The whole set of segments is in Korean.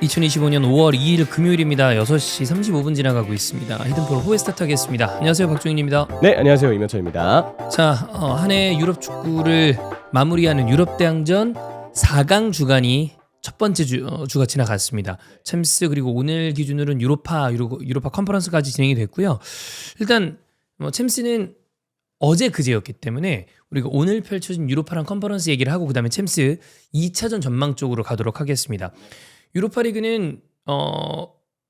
2025년 5월 2일 금요일입니다. 6시 35분 지나가고 있습니다. 히든포로 후에 스타트하겠습니다. 안녕하세요, 박종인입니다. 네, 안녕하세요, 이명철입니다. 자, 한 해 유럽 축구를 마무리하는 유럽 대항전 4강 주간이 첫 번째 주가 지나갔습니다. 챔스 그리고 오늘 기준으로는 유로파 컨퍼런스까지 진행이 됐고요. 일단 챔스는 어제 그제였기 때문에 우리가 오늘 펼쳐진 유로파랑 컨퍼런스 얘기를 하고 그다음에 챔스 2차전 전망 쪽으로 가도록 하겠습니다. 유로파 리그는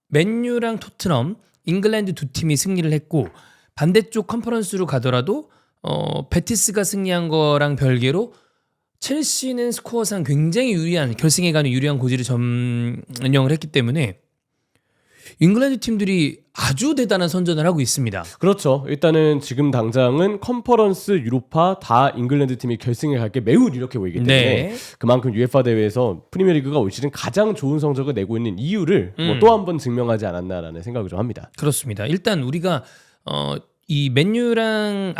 맨유랑 토트넘, 잉글랜드 두 팀이 승리를 했고 반대쪽 컨퍼런스로 가더라도 베티스가 승리한 거랑 별개로 첼시는 스코어상 굉장히 유리한 결승에 가는 유리한 고지를 점령을 했기 때문에 잉글랜드 팀들이 아주 대단한 선전을 하고 있습니다. 그렇죠. 일단은 지금 당장은 컨퍼런스, 유로파 다 잉글랜드 팀이 결승에 갈 게 매우 유력해 보이기 때문에 네. 그만큼 UEFA 대회에서 프리미어리그가 올 시즌 가장 좋은 성적을 내고 있는 이유를 또 한 번 증명하지 않았나라는 생각을 좀 합니다. 그렇습니다. 일단 우리가 이 맨유랑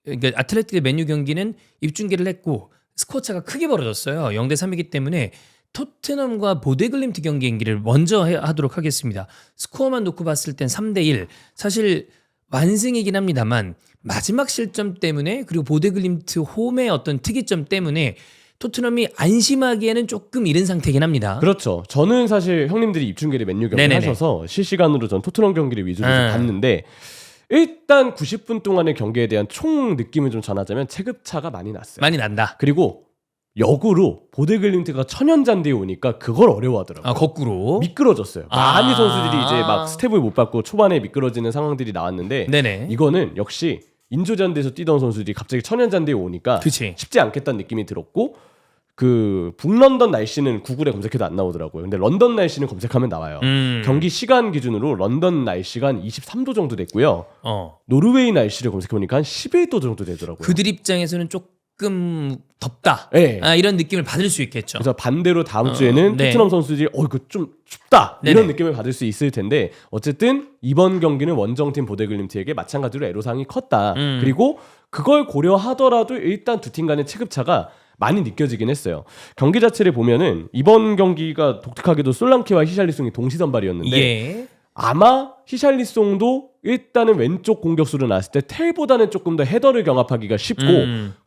그러니까 아틀레틱 맨유 경기는 입중계를 했고 스코어 차가 크게 벌어졌어요. 0대 3이기 때문에 토트넘과 보데글림트 경기를 먼저 하도록 하겠습니다. 스코어만 놓고 봤을 땐 3대 1. 사실 완승이긴 합니다만 마지막 실점 때문에 그리고 보데글림트 홈의 어떤 특이점 때문에 토트넘이 안심하기에는 조금 이른 상태긴 합니다. 그렇죠. 저는 사실 형님들이 입중계를 맨유 경기 하셔서 실시간으로 전 토트넘 경기를 위주로 좀 봤는데 일단 90분 동안의 경기에 대한 총 느낌을 좀 전하자면 체급차가 많이 났어요. 많이 난다. 그리고 역으로 보데글림트가 천연잔디에 오니까 그걸 어려워하더라고요. 거꾸로 미끄러졌어요. 많이 선수들이 이제 막 스텝을 못 밟고 초반에 미끄러지는 상황들이 나왔는데 네네. 이거는 역시 인조잔디에서 뛰던 선수들이 갑자기 천연잔디에 오니까 그치. 쉽지 않겠다는 느낌이 들었고 그 북런던 날씨는 구글에 검색해도 안 나오더라고요. 근데 런던 날씨는 검색하면 나와요. 경기 시간 기준으로 런던 날씨가 한 23도 정도 됐고요. 노르웨이 날씨를 검색해보니까 한 11도 정도 되더라고요. 그들 입장에서는 조금 덥다. 네. 이런 느낌을 받을 수 있겠죠. 그래서 반대로 다음 주에는 네. 토트넘 선수들이 이거 좀 춥다 네네. 이런 느낌을 받을 수 있을 텐데 어쨌든 이번 경기는 원정팀 보데글림트에게 마찬가지로 애로사항이 컸다. 그리고 그걸 고려하더라도 일단 두 팀 간의 체급차가 많이 느껴지긴 했어요. 경기 자체를 보면은 이번 경기가 독특하게도 솔랑케와 히샬리송이 동시 선발이었는데 예. 아마 히샬리송도 일단은 왼쪽 공격수로 나왔을 때 텔보다는 조금 더 헤더를 경합하기가 쉽고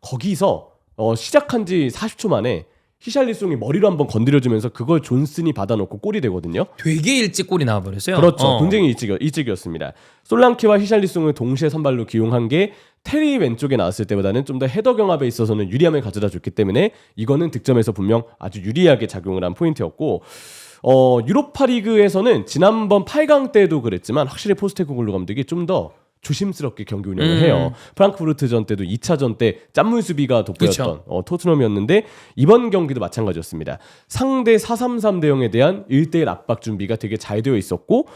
거기서 시작한 지 40초 만에 히샬리송이 머리로 한번 건드려주면서 그걸 존슨이 받아놓고 골이 되거든요. 되게 일찍 골이 나와버렸어요. 그렇죠. 굉장히 일찍이었습니다. 솔랑케와 히샬리송을 동시에 선발로 기용한 게 테리 왼쪽에 나왔을 때보다는 좀 더 헤더 경합에 있어서는 유리함을 가져다 줬기 때문에 이거는 득점에서 분명 아주 유리하게 작용을 한 포인트였고 유로파 리그에서는 지난번 8강 때도 그랬지만 확실히 포스테코글루 감독이 좀 더 조심스럽게 경기 운영을 해요. 프랑크푸르트전 때도 2차전 때 짠물 수비가 돋보였던 토트넘이었는데 이번 경기도 마찬가지였습니다. 상대 4-3-3 대형에 대한 1대1 압박 준비가 되게 잘 되어 있었고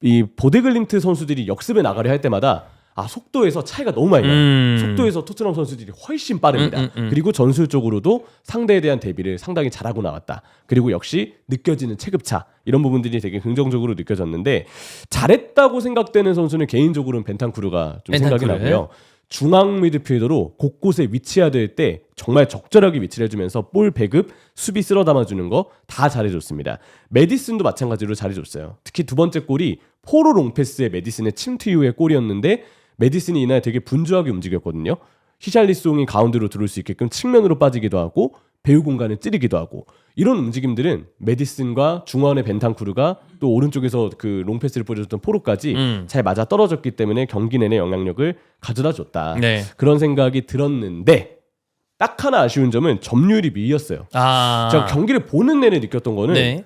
이 보데글림트 선수들이 역습에 나가려 할 때마다 속도에서 차이가 너무 많이 나요. 속도에서 토트넘 선수들이 훨씬 빠릅니다. 그리고 전술적으로도 상대에 대한 대비를 상당히 잘하고 나왔다. 그리고 역시 느껴지는 체급차 이런 부분들이 되게 긍정적으로 느껴졌는데 잘했다고 생각되는 선수는 개인적으로는 벤탄쿠르가 좀 생각이 나고요. 중앙 미드필더로 곳곳에 위치해야 될 때 정말 적절하게 위치를 해주면서 볼 배급, 수비 쓸어 담아주는 거 다 잘해줬습니다. 메디슨도 마찬가지로 잘해줬어요. 특히 두 번째 골이 포로 롱패스의 메디슨의 침투 이후의 골이었는데 메디슨이 이날 되게 분주하게 움직였거든요. 히샬리송이 가운데로 들어올 수 있게끔 측면으로 빠지기도 하고 배우 공간을 찌르기도 하고 이런 움직임들은 메디슨과 중원의 벤탄쿠르가 또 오른쪽에서 그 롱패스를 뿌려줬던 포로까지 잘 맞아 떨어졌기 때문에 경기 내내 영향력을 가져다 줬다. 네. 그런 생각이 들었는데 딱 하나 아쉬운 점은 점유율이 밀렸어요. 제가 경기를 보는 내내 느꼈던 거는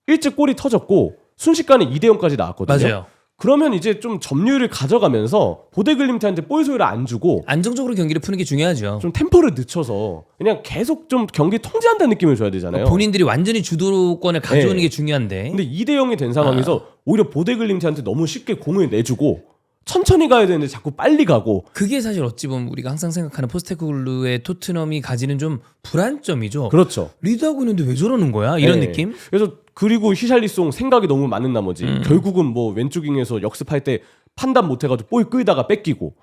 일찍 골이 터졌고 순식간에 2대0까지 나왔거든요. 맞아요. 그러면 이제 좀 점유율을 가져가면서 보데글림트한테 볼 소유를 안 주고 안정적으로 경기를 푸는 게 중요하죠. 좀 템포를 늦춰서 그냥 계속 좀 경기 통제한다는 느낌을 줘야 되잖아요. 본인들이 완전히 주도권을 가져오는 게 중요한데. 근데 2대0이 된 상황에서 오히려 보데글림트한테 너무 쉽게 공을 내주고 천천히 가야 되는데 자꾸 빨리 가고 그게 사실 어찌 보면 우리가 항상 생각하는 포스테코글루의 토트넘이 가지는 좀 불안점이죠. 그렇죠. 리드하고 있는데 왜 저러는 거야? 이런 느낌? 그래서 그리고 히샬리송 생각이 너무 많은 나머지 결국은 뭐 왼쪽 윙에서 역습할 때 판단 못해가지고 볼 끌다가 뺏기고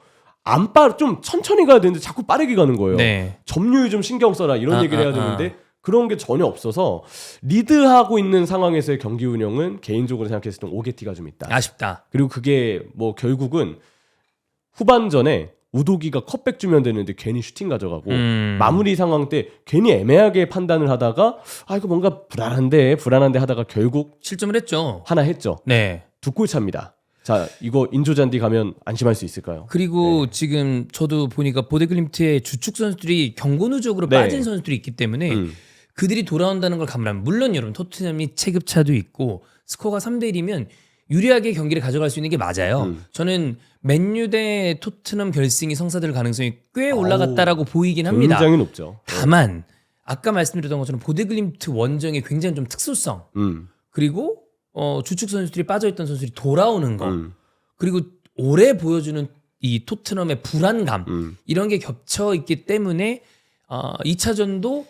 좀 천천히 가야 되는데 자꾸 빠르게 가는 거예요. 점유율 좀 신경 써라 이런 얘기를 해야 되는데 그런 게 전혀 없어서 리드하고 있는 상황에서의 경기 운영은 개인적으로 생각했을 때 오게티가 좀 있다. 아쉽다. 그리고 그게 뭐 결국은 후반전에 우도기가 컵백 주면 되는데 괜히 슈팅 가져가고 마무리 상황 때 괜히 애매하게 판단을 하다가 이거 뭔가 불안한데 하다가 결국 실점을 했죠. 하나 했죠. 네. 2골 차입니다. 자, 이거 인조잔디 가면 안심할 수 있을까요? 그리고 지금 저도 보니까 보데글림트의 주축 선수들이 경고 누적으로 네. 빠진 선수들이 있기 때문에 그들이 돌아온다는 걸 감안하면 물론 여러분 토트넘이 체급차도 있고 스코어가 3대 1이면 유리하게 경기를 가져갈 수 있는 게 맞아요. 저는 맨유 대 토트넘 결승이 성사될 가능성이 꽤 올라갔다라고 보이긴 합니다. 굉장히 높죠. 다만 아까 말씀드렸던 것처럼 보데글림트 원정의 굉장히 좀 특수성 그리고 주축 선수들이 빠져있던 선수들이 돌아오는 거 그리고 올해 보여주는 이 토트넘의 불안감 이런 게 겹쳐 있기 때문에 2차전도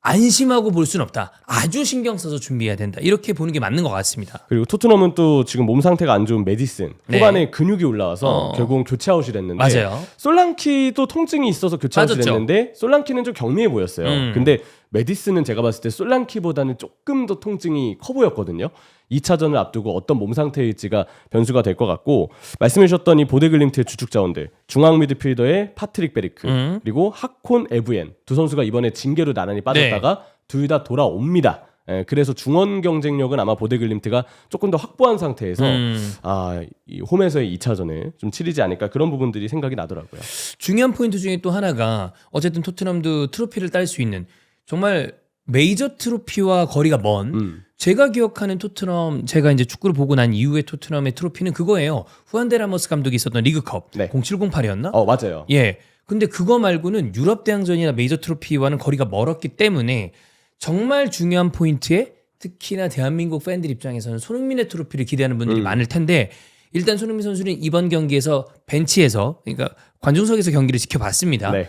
안심하고 볼 수는 없다. 아주 신경 써서 준비해야 된다. 이렇게 보는 게 맞는 것 같습니다. 그리고 토트넘은 또 지금 몸 상태가 안 좋은 메디슨 후반에 근육이 올라와서 결국은 교체 아웃이 됐는데 맞아요. 솔랑키도 통증이 있어서 교체 아웃이 빠졌죠. 됐는데 솔랑키는 좀 경미해 보였어요. 근데 메디슨은 제가 봤을 때 솔랑키보다는 조금 더 통증이 커 보였거든요. 2차전을 앞두고 어떤 몸 상태일지가 변수가 될 것 같고 말씀해 주셨던 이 보데글림트의 주축 자원들 중앙 미드필더의 파트릭 베리크 그리고 하콘 에브엔 두 선수가 이번에 징계로 나란히 빠졌다가 둘 다 돌아옵니다. 그래서 중원 경쟁력은 아마 보데글림트가 조금 더 확보한 상태에서 이 홈에서의 2차전을 좀 치르지 않을까 그런 부분들이 생각이 나더라고요. 중요한 포인트 중에 또 하나가 어쨌든 토트넘도 트로피를 딸 수 있는 정말 메이저 트로피와 거리가 먼 제가 기억하는 토트넘 제가 이제 축구를 보고 난 이후에 토트넘의 트로피는 그거예요. 후안데 라모스 감독이 있었던 리그컵 네. 0708이었나? 맞아요. 예. 근데 그거 말고는 유럽 대항전이나 메이저 트로피와는 거리가 멀었기 때문에 정말 중요한 포인트에 특히나 대한민국 팬들 입장에서는 손흥민의 트로피를 기대하는 분들이 많을 텐데 일단 손흥민 선수는 이번 경기에서 벤치에서 그러니까 관중석에서 경기를 지켜봤습니다. 네.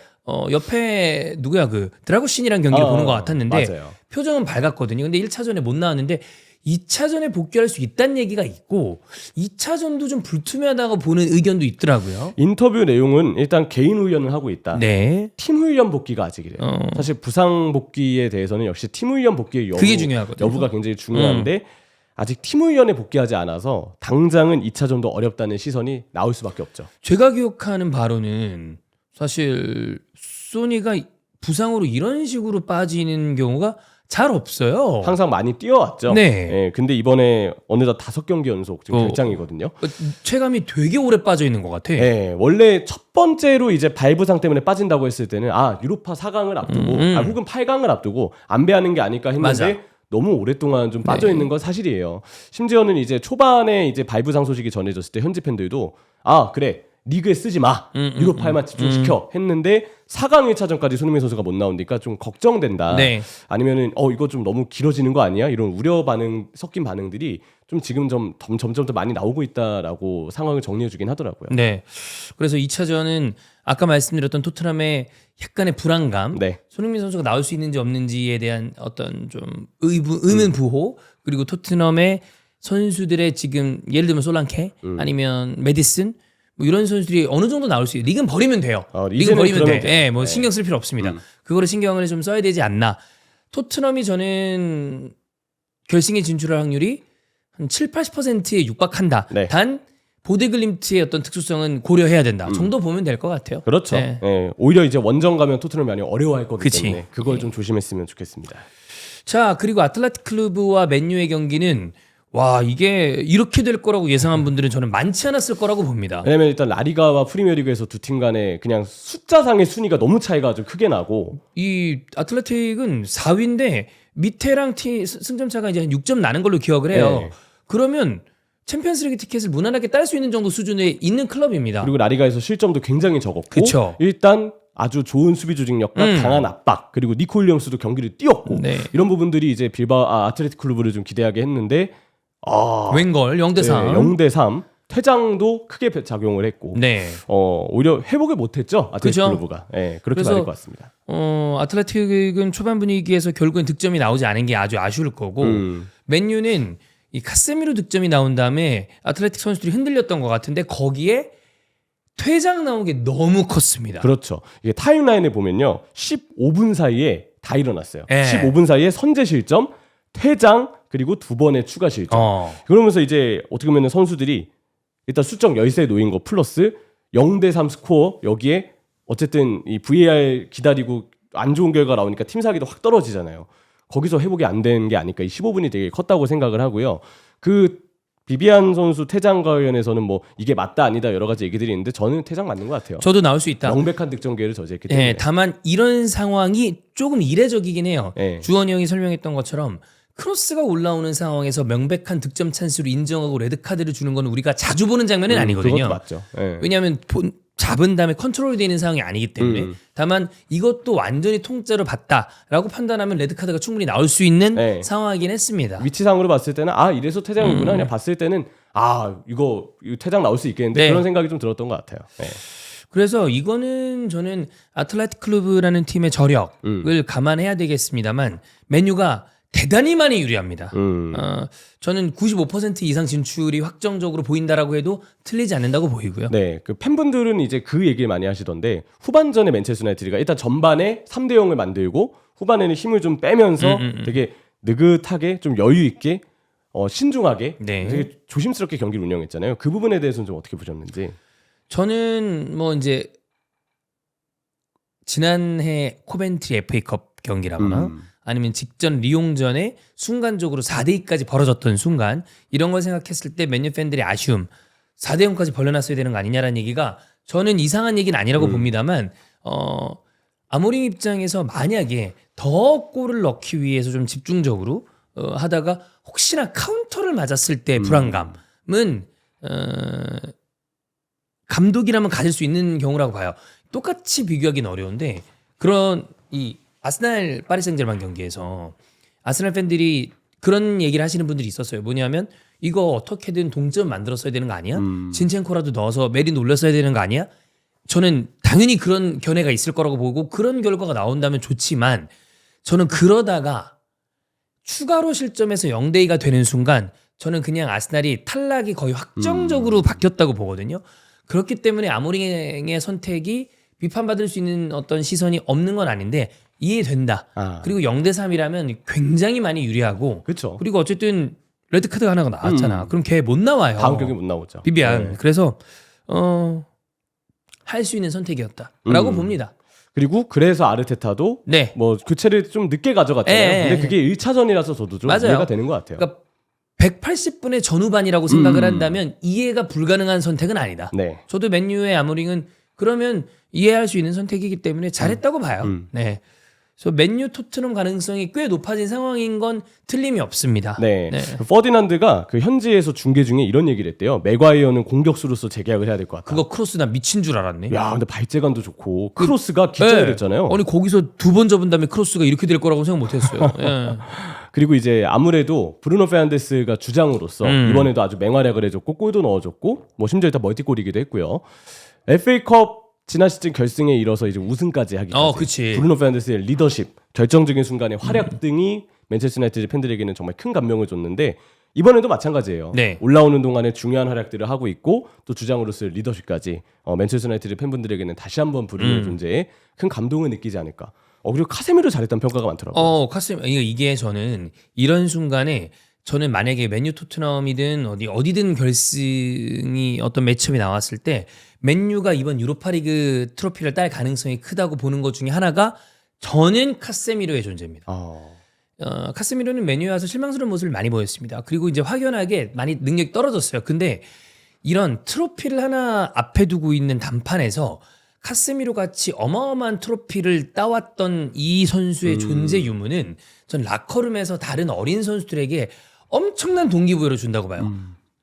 옆에 누구야 그 드라구신이랑 경기를 보는 것 같았는데 맞아요. 표정은 밝았거든요. 근데 1차전에 못 나왔는데 2차전에 복귀할 수 있다는 얘기가 있고 2차전도 좀 불투명하다고 보는 의견도 있더라고요. 인터뷰 내용은 일단 개인 훈련을 하고 있다. 네. 팀 훈련 복귀가 아직이래요. 사실 부상 복귀에 대해서는 역시 팀 훈련 복귀의 그게 중요하거든요. 여부가 굉장히 중요한데 아직 팀 훈련에 복귀하지 않아서 당장은 2차전도 어렵다는 시선이 나올 수밖에 없죠. 제가 기억하는 바로는 사실 소니가 부상으로 이런 식으로 빠지는 경우가 잘 없어요. 항상 많이 뛰어왔죠. 네. 근데 이번에 어느덧 5경기 연속 지금 결장이거든요. 체감이 되게 오래 빠져 있는 것 같아. 원래 첫 번째로 이제 발 부상 때문에 빠진다고 했을 때는 유로파 4강을 앞두고 혹은 8강을 앞두고 안배하는 게 아닐까 했는데 맞아. 너무 오랫동안 좀 빠져 있는 건 사실이에요. 심지어는 이제 초반에 이제 발 부상 소식이 전해졌을 때 현지 팬들도 그래. 리그에 쓰지 마. 유로파에만 집중시켜. 했는데 4강 1차전까지 손흥민 선수가 못 나오니까 좀 걱정된다. 네. 아니면은 이거 좀 너무 길어지는 거 아니야? 이런 우려 반응 섞인 반응들이 좀 지금 점점 더 많이 나오고 있다라고 상황을 정리해 주긴 하더라고요. 네. 그래서 2차전은 아까 말씀드렸던 토트넘의 약간의 불안감, 네. 손흥민 선수가 나올 수 있는지 없는지에 대한 어떤 좀 의문 부호, 그리고 토트넘의 선수들의 지금 예를 들면 솔랑케 아니면 메디슨 뭐 이런 선수들이 어느 정도 나올 수 있어요. 리그는 버리면 돼요. 리그는 버리면 돼. 돼. 뭐 신경 쓸 필요 없습니다. 그거를 신경을 좀 써야 되지 않나. 토트넘이 저는 결승에 진출할 확률이 한 7, 80%에 육박한다. 네. 단 보데글림트의 어떤 특수성은 고려해야 된다. 정도 보면 될 것 같아요. 그렇죠. 네. 오히려 이제 원정 가면 토트넘이 많이 어려워할 거기 그치. 때문에 그걸 좀 조심했으면 좋겠습니다. 자, 그리고 아틀레티코 클루브와 맨유의 경기는 와, 이게 이렇게 될 거라고 예상한 분들은 저는 많지 않았을 거라고 봅니다. 왜냐면 일단 라리가와 프리미어리그에서 두 팀 간에 그냥 숫자상의 순위가 너무 차이가 좀 크게 나고 이 아틀레틱은 4위인데 밑에랑 승점 차가 이제 한 6점 나는 걸로 기억을 해요. 네. 그러면 챔피언스리그 티켓을 무난하게 딸 수 있는 정도 수준에 있는 클럽입니다. 그리고 라리가에서 실점도 굉장히 적었고 그쵸. 일단 아주 좋은 수비 조직력과 강한 압박 그리고 니코 윌리엄스도 경기를 뛰었고 네. 이런 부분들이 이제 아틀레티코 클루브를 좀 기대하게 했는데 웬걸 0대3. 0대3 퇴장도 크게 작용을 했고 네. 오히려 회복을 못했죠 아틀레티코 그죠? 클루브가 그렇게 그래서 말할 것 같습니다. 아틀레틱은 초반 분위기에서 결국엔 득점이 나오지 않은 게 아주 아쉬울 거고 맨유는 이 카세미로 득점이 나온 다음에 아틀레틱 선수들이 흔들렸던 것 같은데 거기에 퇴장 나온 게 너무 컸습니다. 그렇죠. 이게 타임라인에 보면요 15분 사이에 다 일어났어요. 예. 15분 사이에 선제 실점, 퇴장, 그리고 2번의 추가 실점. 그러면서 이제 어떻게 보면 선수들이 일단 수적 열세에 놓인 거 플러스 0대3 스코어 여기에 어쨌든 이 VAR 기다리고 안 좋은 결과 나오니까 팀 사기도 확 떨어지잖아요. 거기서 회복이 안 된 게 아닐까. 이 15분이 되게 컸다고 생각을 하고요. 그 비비안 선수 퇴장 관련해서는 뭐 이게 맞다 아니다 여러 가지 얘기들이 있는데 저는 퇴장 맞는 것 같아요. 저도 나올 수 있다. 명백한 득점 기회를 저지했기 때문에. 다만 이런 상황이 조금 이례적이긴 해요. 예. 주원이 형이 설명했던 것처럼 크로스가 올라오는 상황에서 명백한 득점 찬스로 인정하고 레드카드를 주는 건 우리가 자주 보는 장면은 아니거든요. 그것도 맞죠. 예. 왜냐하면 잡은 다음에 컨트롤 되는 상황이 아니기 때문에 다만 이것도 완전히 통째로 봤다라고 판단하면 레드카드가 충분히 나올 수 있는 네. 상황이긴 했습니다. 위치상으로 봤을 때는 이래서 퇴장이구나 그냥 봤을 때는 이거 퇴장 나올 수 있겠는데 네. 그런 생각이 좀 들었던 것 같아요. 네. 그래서 이거는 저는 아틀레티코 클루브라는 팀의 저력을 감안해야 되겠습니다만 맨유가 대단히 많이 유리합니다. 저는 95% 이상 진출이 확정적으로 보인다라고 해도 틀리지 않는다고 보이고요. 네, 그 팬분들은 이제 그 얘기를 많이 하시던데 후반전에 맨체스터 유나이티드가 일단 전반에 3대 0을 만들고 후반에는 힘을 좀 빼면서 되게 느긋하게 좀 여유 있게 신중하게 네. 되게 조심스럽게 경기를 운영했잖아요. 그 부분에 대해서는 좀 어떻게 보셨는지. 저는 뭐 이제 지난해 코벤트리 FA컵 경기라거나 아니면 직전 리옹전에 순간적으로 4대2까지 벌어졌던 순간 이런 걸 생각했을 때 맨유 팬들의 아쉬움 4대0까지 벌려놨어야 되는 거 아니냐라는 얘기가 저는 이상한 얘기는 아니라고 봅니다만 아모rim 입장에서 만약에 더 골을 넣기 위해서 좀 집중적으로 하다가 혹시나 카운터를 맞았을 때 불안감은 감독이라면 가질 수 있는 경우라고 봐요. 똑같이 비교하기는 어려운데 그런 이 아스날 파리 생제르맹 경기에서 아스날 팬들이 그런 얘기를 하시는 분들이 있었어요. 뭐냐면 이거 어떻게든 동점 만들었어야 되는 거 아니야? 진첸코라도 넣어서 메리 놀렸어야 되는 거 아니야? 저는 당연히 그런 견해가 있을 거라고 보고 그런 결과가 나온다면 좋지만 저는 그러다가 추가로 실점해서 0대2가 되는 순간 저는 그냥 아스날이 탈락이 거의 확정적으로 바뀌었다고 보거든요. 그렇기 때문에 아모rim의 선택이 비판받을 수 있는 어떤 시선이 없는 건 아닌데 이해된다. 그리고 0대3이라면 굉장히 많이 유리하고 그렇죠. 그리고 어쨌든 레드카드가 하나가 나왔잖아. 그럼 걔 못 나와요. 다음 경기 못 나오죠. 비비안. 네. 그래서 할 수 있는 선택이었다라고 봅니다. 그리고 그래서 아르테타도 네. 뭐 교체를 좀 늦게 가져갔잖아요. 예, 근데 그게 1차전이라서 저도 좀 맞아요. 이해가 되는 것 같아요. 그러니까 180분의 전후반이라고 생각을 한다면 이해가 불가능한 선택은 아니다. 네. 저도 맨유의 아모링은 그러면 이해할 수 있는 선택이기 때문에 잘했다고 봐요. 네. 그래서 맨유 토트넘 가능성이 꽤 높아진 상황인 건 틀림이 없습니다. 네. 퍼디난드가 그 현지에서 중계 중에 이런 얘기를 했대요. 맥과이어는 공격수로서 재계약을 해야 될 것 같다. 그거 크로스 나 미친 줄 알았네. 야, 근데 발재간도 좋고 크로스가 기절했잖아요. 아니 거기서 2번 접은 다음에 크로스가 이렇게 될 거라고 생각 못했어요. 예. 그리고 이제 아무래도 브루노 페르난데스가 주장으로서 이번에도 아주 맹활약을 해줬고 골도 넣어줬고 뭐 심지어 일단 멀티골이기도 했고요. FA컵 지난 시즌 결승에 이뤄서 이제 우승까지 하기까지 그치. 브루노 페르난데스의 리더십, 결정적인 순간의 활약 등이 맨체스터 유나이티드 팬들에게는 정말 큰 감명을 줬는데 이번에도 마찬가지예요. 네. 올라오는 동안에 중요한 활약들을 하고 있고 또 주장으로서의 리더십까지 맨체스터 유나이티드 팬분들에게는 다시 한번 브루노의 존재에 큰 감동을 느끼지 않을까. 그리고 카세미로 잘했다는 평가가 많더라고요. 이게 저는 이런 순간에 저는 만약에 맨유 토트넘이든 어디든 결승이 어떤 매치업이 나왔을 때 맨유가 이번 유로파리그 트로피를 딸 가능성이 크다고 보는 것 중에 하나가 저는 카세미로의 존재입니다. 카세미로는 맨유에 와서 실망스러운 모습을 많이 보였습니다. 그리고 이제 확연하게 많이 능력이 떨어졌어요. 근데 이런 트로피를 하나 앞에 두고 있는 단판에서 카세미로 같이 어마어마한 트로피를 따왔던 이 선수의 존재 유무는 전 라커룸에서 다른 어린 선수들에게 엄청난 동기부여를 준다고 봐요.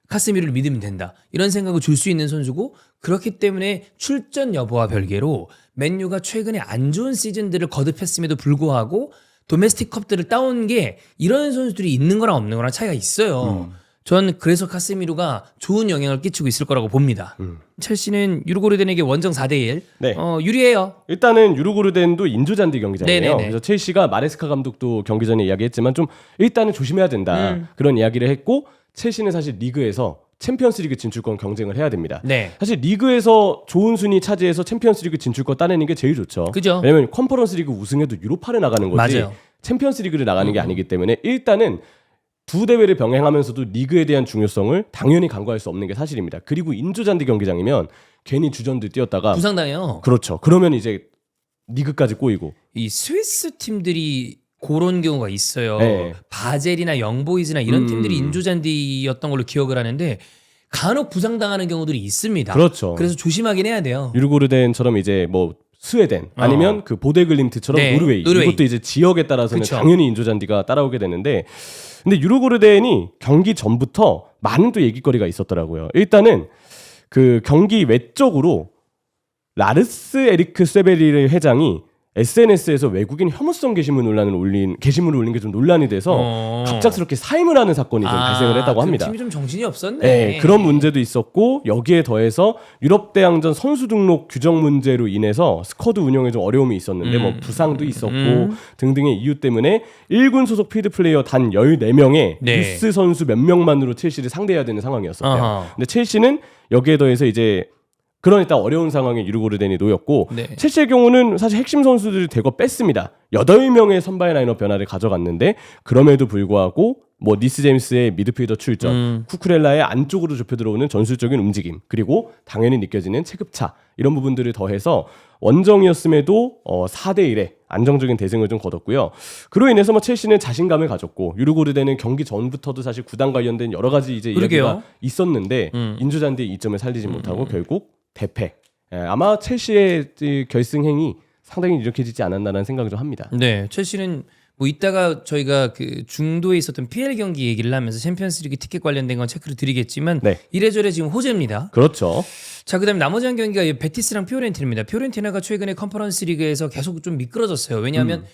카세미로를 믿으면 된다. 이런 생각을 줄 수 있는 선수고 그렇기 때문에 출전 여부와 별개로 맨유가 최근에 안 좋은 시즌들을 거듭했음에도 불구하고 도메스틱 컵들을 따온 게 이런 선수들이 있는 거랑 없는 거랑 차이가 있어요. 전 그래서 카세미로가 좋은 영향을 끼치고 있을 거라고 봅니다. 첼시는 유르고르덴에게 원정 4대1 네. 유리해요. 일단은 유르고르덴도 인조잔디 경기장이에요. 네네네. 그래서 첼시가 마레스카 감독도 경기 전에 이야기했지만 좀 일단은 조심해야 된다. 그런 이야기를 했고 첼시는 사실 리그에서 챔피언스리그 진출권 경쟁을 해야 됩니다. 네. 사실 리그에서 좋은 순위 차지해서 챔피언스리그 진출권 따내는 게 제일 좋죠. 그죠. 왜냐면 컨퍼런스리그 우승해도 유로파를 나가는 거지 맞아요. 챔피언스리그를 나가는 게 아니기 때문에 일단은 두 대회를 병행하면서도 리그에 대한 중요성을 당연히 간과할 수 없는 게 사실입니다. 그리고 인조잔디 경기장이면 괜히 주전들 뛰었다가 부상당해요. 그렇죠. 그러면 이제 리그까지 꼬이고 이 스위스 팀들이 그런 경우가 있어요. 네. 바젤이나 영보이즈나 이런 팀들이 인조잔디였던 걸로 기억을 하는데 간혹 부상당하는 경우들이 있습니다. 그렇죠. 그래서 조심하긴 해야 돼요. 유르고르덴처럼 이제 뭐 스웨덴 아니면 그 보데글림트처럼 네, 노르웨이 이것도 이제 지역에 따라서는 그쵸. 당연히 인조잔디가 따라오게 되는데 근데 유르고르덴이 경기 전부터 많은 또 얘기거리가 있었더라고요. 일단은 그 경기 외적으로 라르스 에리크 쇠베리르 회장이 SNS에서 외국인 혐오성 게시물을 올린 게 좀 논란이 돼서 갑작스럽게 사임을 하는 사건이 좀 발생을 했다고 합니다. 팀이 좀 정신이 없었네. 네, 그런 문제도 있었고 여기에 더해서 유럽 대항전 선수 등록 규정 문제로 인해서 스쿼드 운영에 좀 어려움이 있었는데 뭐 부상도 있었고 등등의 이유 때문에 1군 소속 필드 플레이어 단 14명의 네. 뉴스 선수 몇 명만으로 첼시를 상대해야 되는 상황이었어요. 어허. 근데 첼시는 여기에 더해서 이제 그러니까 어려운 상황에 유르고르덴이 놓였고 네. 첼시의 경우는 사실 핵심 선수들을 대거 뺐습니다. 8명의 선발 라인업 변화를 가져갔는데 그럼에도 불구하고 뭐 니스 제임스의 미드필더 출전, 쿠쿠렐라의 안쪽으로 좁혀 들어오는 전술적인 움직임, 그리고 당연히 느껴지는 체급차 이런 부분들을 더해서 원정이었음에도 4대1의 안정적인 대승을 좀 거뒀고요. 그로 인해서 뭐 첼시는 자신감을 가졌고 유르고르덴은 경기 전부터도 사실 구단 관련된 여러 가지 이제 그러게요. 이야기가 있었는데 인조잔디의 이점을 살리지 못하고 결국 대패. 아마 첼시의 이 결승행이 상당히 이렇게지지 않았나라는 생각을 좀 합니다. 네, 첼시는 뭐 이따가 저희가 그 중도에 있었던 PL 경기 얘기를 하면서 챔피언스리그 티켓 관련된 건 체크를 드리겠지만 네. 이래저래 지금 호재입니다. 그렇죠. 자, 그다음에 나머지 한 경기가 이 베티스랑 피오렌티나입니다. 피오렌티나가 최근에 컨퍼런스 리그에서 계속 좀 미끄러졌어요. 왜냐하면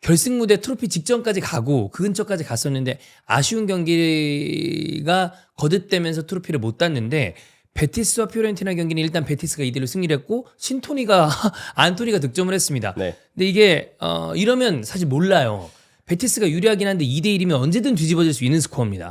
결승 무대 트로피 직전까지 가고 그 근처까지 갔었는데 아쉬운 경기가 거듭되면서 트로피를 못 땄는데 베티스와 피오렌티나 경기는 일단 베티스가 2대1로 승리를 했고 안토니가 득점을 했습니다. 네. 근데 이게 이러면 사실 몰라요. 베티스가 유리하긴 한데 2대1이면 언제든 뒤집어질 수 있는 스코어입니다.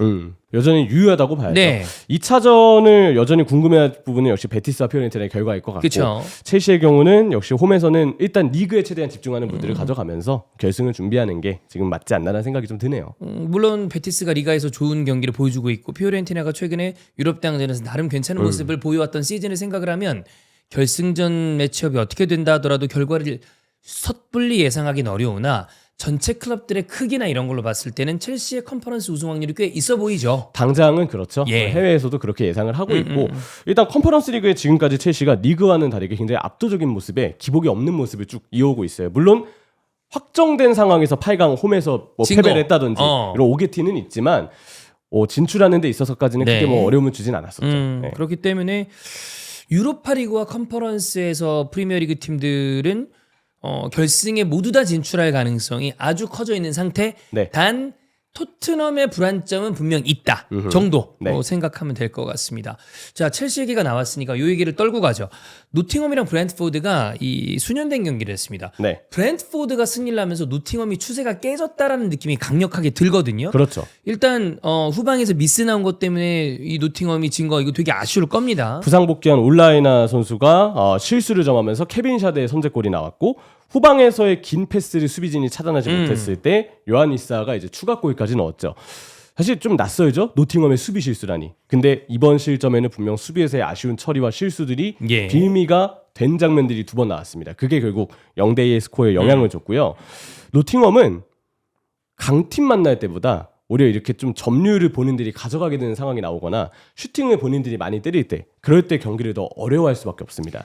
여전히 유효하다고 봐야죠. 네. 2차전을 여전히 궁금해할 부분은 역시 베티스와 피오렌티나의 결과일 것 같고 그쵸. 첼시의 경우는 역시 홈에서는 일단 리그에 최대한 집중하는 무드를 가져가면서 결승을 준비하는 게 지금 맞지 않나라는 생각이 좀 드네요. 물론 베티스가 리가에서 좋은 경기를 보여주고 있고 피오렌티나가 최근에 유럽 대항전에서 나름 괜찮은 모습을 보여왔던 시즌을 생각을 하면 결승전 매치업이 어떻게 된다 하더라도 결과를 섣불리 예상하기는 어려우나 전체 클럽들의 크기나 이런 걸로 봤을 때는 첼시의 컨퍼런스 우승 확률이 꽤 있어 보이죠. 당장은 그렇죠. 예. 해외에서도 그렇게 예상을 하고 있고 일단 컨퍼런스 리그에 지금까지 첼시가 리그와는 다르게 굉장히 압도적인 모습에 기복이 없는 모습을 쭉 이어오고 있어요. 물론 확정된 상황에서 8강 홈에서 뭐 진 거. 패배를 했다든지 이런 오게티는 있지만 진출하는 데 있어서까지는 네. 크게 뭐 어려움을 주진 않았었죠. 네. 그렇기 때문에 유로파 리그와 컨퍼런스에서 프리미어리그 팀들은 결승에 모두 다 진출할 가능성이 아주 커져 있는 상태. 네. 단 토트넘의 불안점은 분명 있다 정도 네. 생각하면 될 것 같습니다. 자, 첼시 얘기가 나왔으니까 이 얘기를 떨고 가죠. 노팅엄이랑 브랜트포드가 이 수년된 경기를 했습니다. 네. 브랜트포드가 승리를 하면서 노팅엄이 추세가 깨졌다라는 느낌이 강력하게 들거든요. 그렇죠. 일단 후방에서 미스 나온 것 때문에 이 노팅엄이 진 거 이거 되게 아쉬울 겁니다. 부상 복귀한 올라이나 선수가 실수를 점하면서 케빈 샤드의 선제골이 나왔고 후방에서의 긴 패스를 수비진이 차단하지 못했을 때 요하니스가 이제 추가골까지 넣었죠. 사실 좀 낯설죠? 노팅엄의 수비 실수라니. 근데 이번 실점에는 분명 수비에서의 아쉬운 처리와 실수들이 예. 빌미가 된 장면들이 두 번 나왔습니다. 그게 결국 0대2의 스코어에 영향을 줬고요. 노팅엄은 강팀 만날 때보다 오히려 이렇게 좀 점유율을 본인들이 가져가게 되는 상황이 나오거나 슈팅을 본인들이 많이 때릴 때 그럴 때 경기를 더 어려워할 수밖에 없습니다.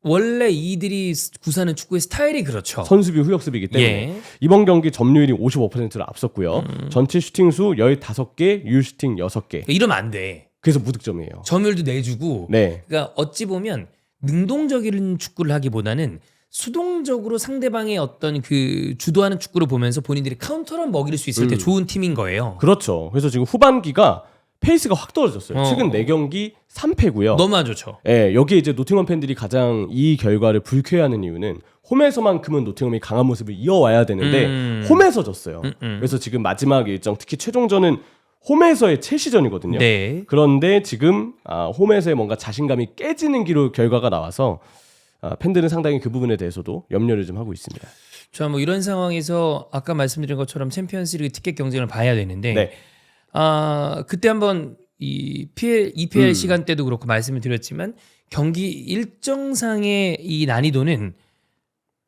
원래 이들이 구사하는 축구의 스타일이 그렇죠. 선수비 후역수비이기 때문에 예. 이번 경기 점유율이 55%를 앞섰고요. 전체 슈팅 수 15개, 유효 슈팅 6개. 이러면 안 돼. 그래서 무득점이에요. 점유율도 내주고. 네. 그러니까 어찌 보면 능동적인 축구를 하기보다는 수동적으로 상대방의 어떤 그 주도하는 축구를 보면서 본인들이 카운터를 먹일 수 있을 때 좋은 팀인 거예요. 그렇죠. 그래서 지금 후반기가 페이스가 확 떨어졌어요. 최근 4경기 3패고요. 너무 안 좋죠. 예, 여기에 이제 노팅엄 팬들이 가장 이 결과를 불쾌해하는 이유는 홈에서만큼은 노팅엄이 강한 모습을 이어와야 되는데 홈에서 졌어요. 그래서 지금 마지막 일정 특히 최종전은 홈에서의 첼시전이거든요. 네. 그런데 지금 홈에서의 뭔가 자신감이 깨지는 결과가 나와서 팬들은 상당히 그 부분에 대해서도 염려를 좀 하고 있습니다. 자, 뭐 이런 상황에서 아까 말씀드린 것처럼 챔피언스리그 티켓 경쟁을 봐야 되는데 네. 그때 한번 이 EPL 시간 때도 그렇고 말씀을 드렸지만 경기 일정상의 이 난이도는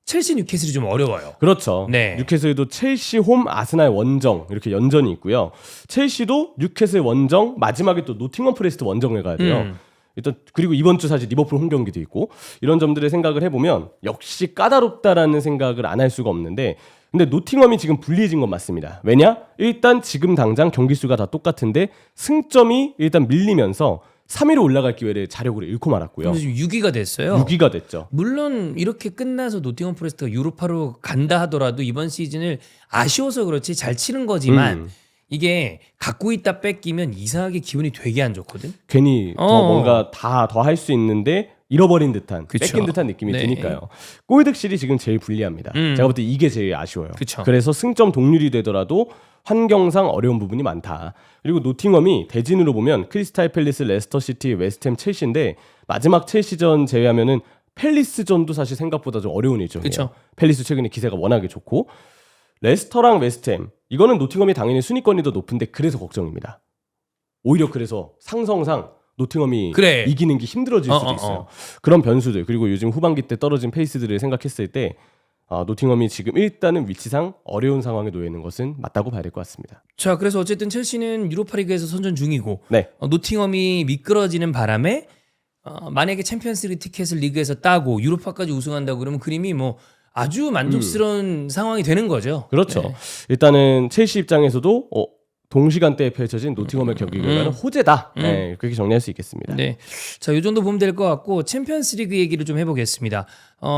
첼시 뉴캐슬이 좀 어려워요. 그렇죠. 네. 뉴캐슬도 첼시 홈 아스날 원정 이렇게 연전이 있고요. 첼시도 뉴캐슬 원정 마지막에 또 노팅엄 포레스트 원정을 가야 돼요. 일단 그리고 이번 주 사실 리버풀 홈 경기도 있고 이런 점들을 생각을 해보면 역시 까다롭다라는 생각을 안 할 수가 없는데 근데 노팅엄이 지금 불리해진 건 맞습니다. 왜냐? 일단 지금 당장 경기 수가 다 똑같은데 승점이 일단 밀리면서 3위로 올라갈 기회를 자력으로 잃고 말았고요. 그래서 지금 6위가 됐어요. 6위가 됐죠. 물론 이렇게 끝나서 노팅엄 포레스트가 유로파로 간다 하더라도 이번 시즌을 아쉬워서 그렇지 잘 치는 거지만 이게 갖고 있다 뺏기면 이상하게 기분이 되게 안 좋거든. 괜히 더 뭔가 다 더 할 수 있는데 잃어버린 듯한 그쵸. 뺏긴 듯한 느낌이 네. 드니까요. 골득실이 지금 제일 불리합니다. 제가 볼 때 이게 제일 아쉬워요. 그쵸. 그래서 승점 동률이 되더라도 환경상 어려운 부분이 많다. 그리고 노팅엄이 대진으로 보면 크리스탈 팰리스, 레스터시티, 웨스트햄, 첼시인데 마지막 첼시전 제외하면은 팰리스전도 사실 생각보다 좀 어려운 일정이에요. 그쵸. 팰리스 최근에 기세가 워낙에 좋고 레스터랑 웨스트햄 이거는 노팅엄이 당연히 순위권이 더 높은데 그래서 걱정입니다. 오히려 그래서 상성상 노팅엄이 그래. 이기는 게 힘들어질 수도 있어요. 그런 변수들 그리고 요즘 후반기 때 떨어진 페이스들을 생각했을 때 노팅엄이 지금 일단은 위치상 어려운 상황에 놓여 있는 것은 맞다고 봐야 될 것 같습니다. 자, 그래서 어쨌든 첼시는 유로파리그에서 선전 중이고 네. 노팅엄이 미끄러지는 바람에 만약에 챔피언스리그 티켓을 리그에서 따고 유로파까지 우승한다고 그러면 그림이 뭐 아주 만족스러운 상황이 되는 거죠. 그렇죠. 네. 일단은 첼시 입장에서도 동시간대에 펼쳐진 노팅엄의 경기 결과는 호재다. 네, 그렇게 정리할 수 있겠습니다. 네. 자, 요 정도 보면 될 것 같고 챔피언스리그 얘기를 좀 해보겠습니다.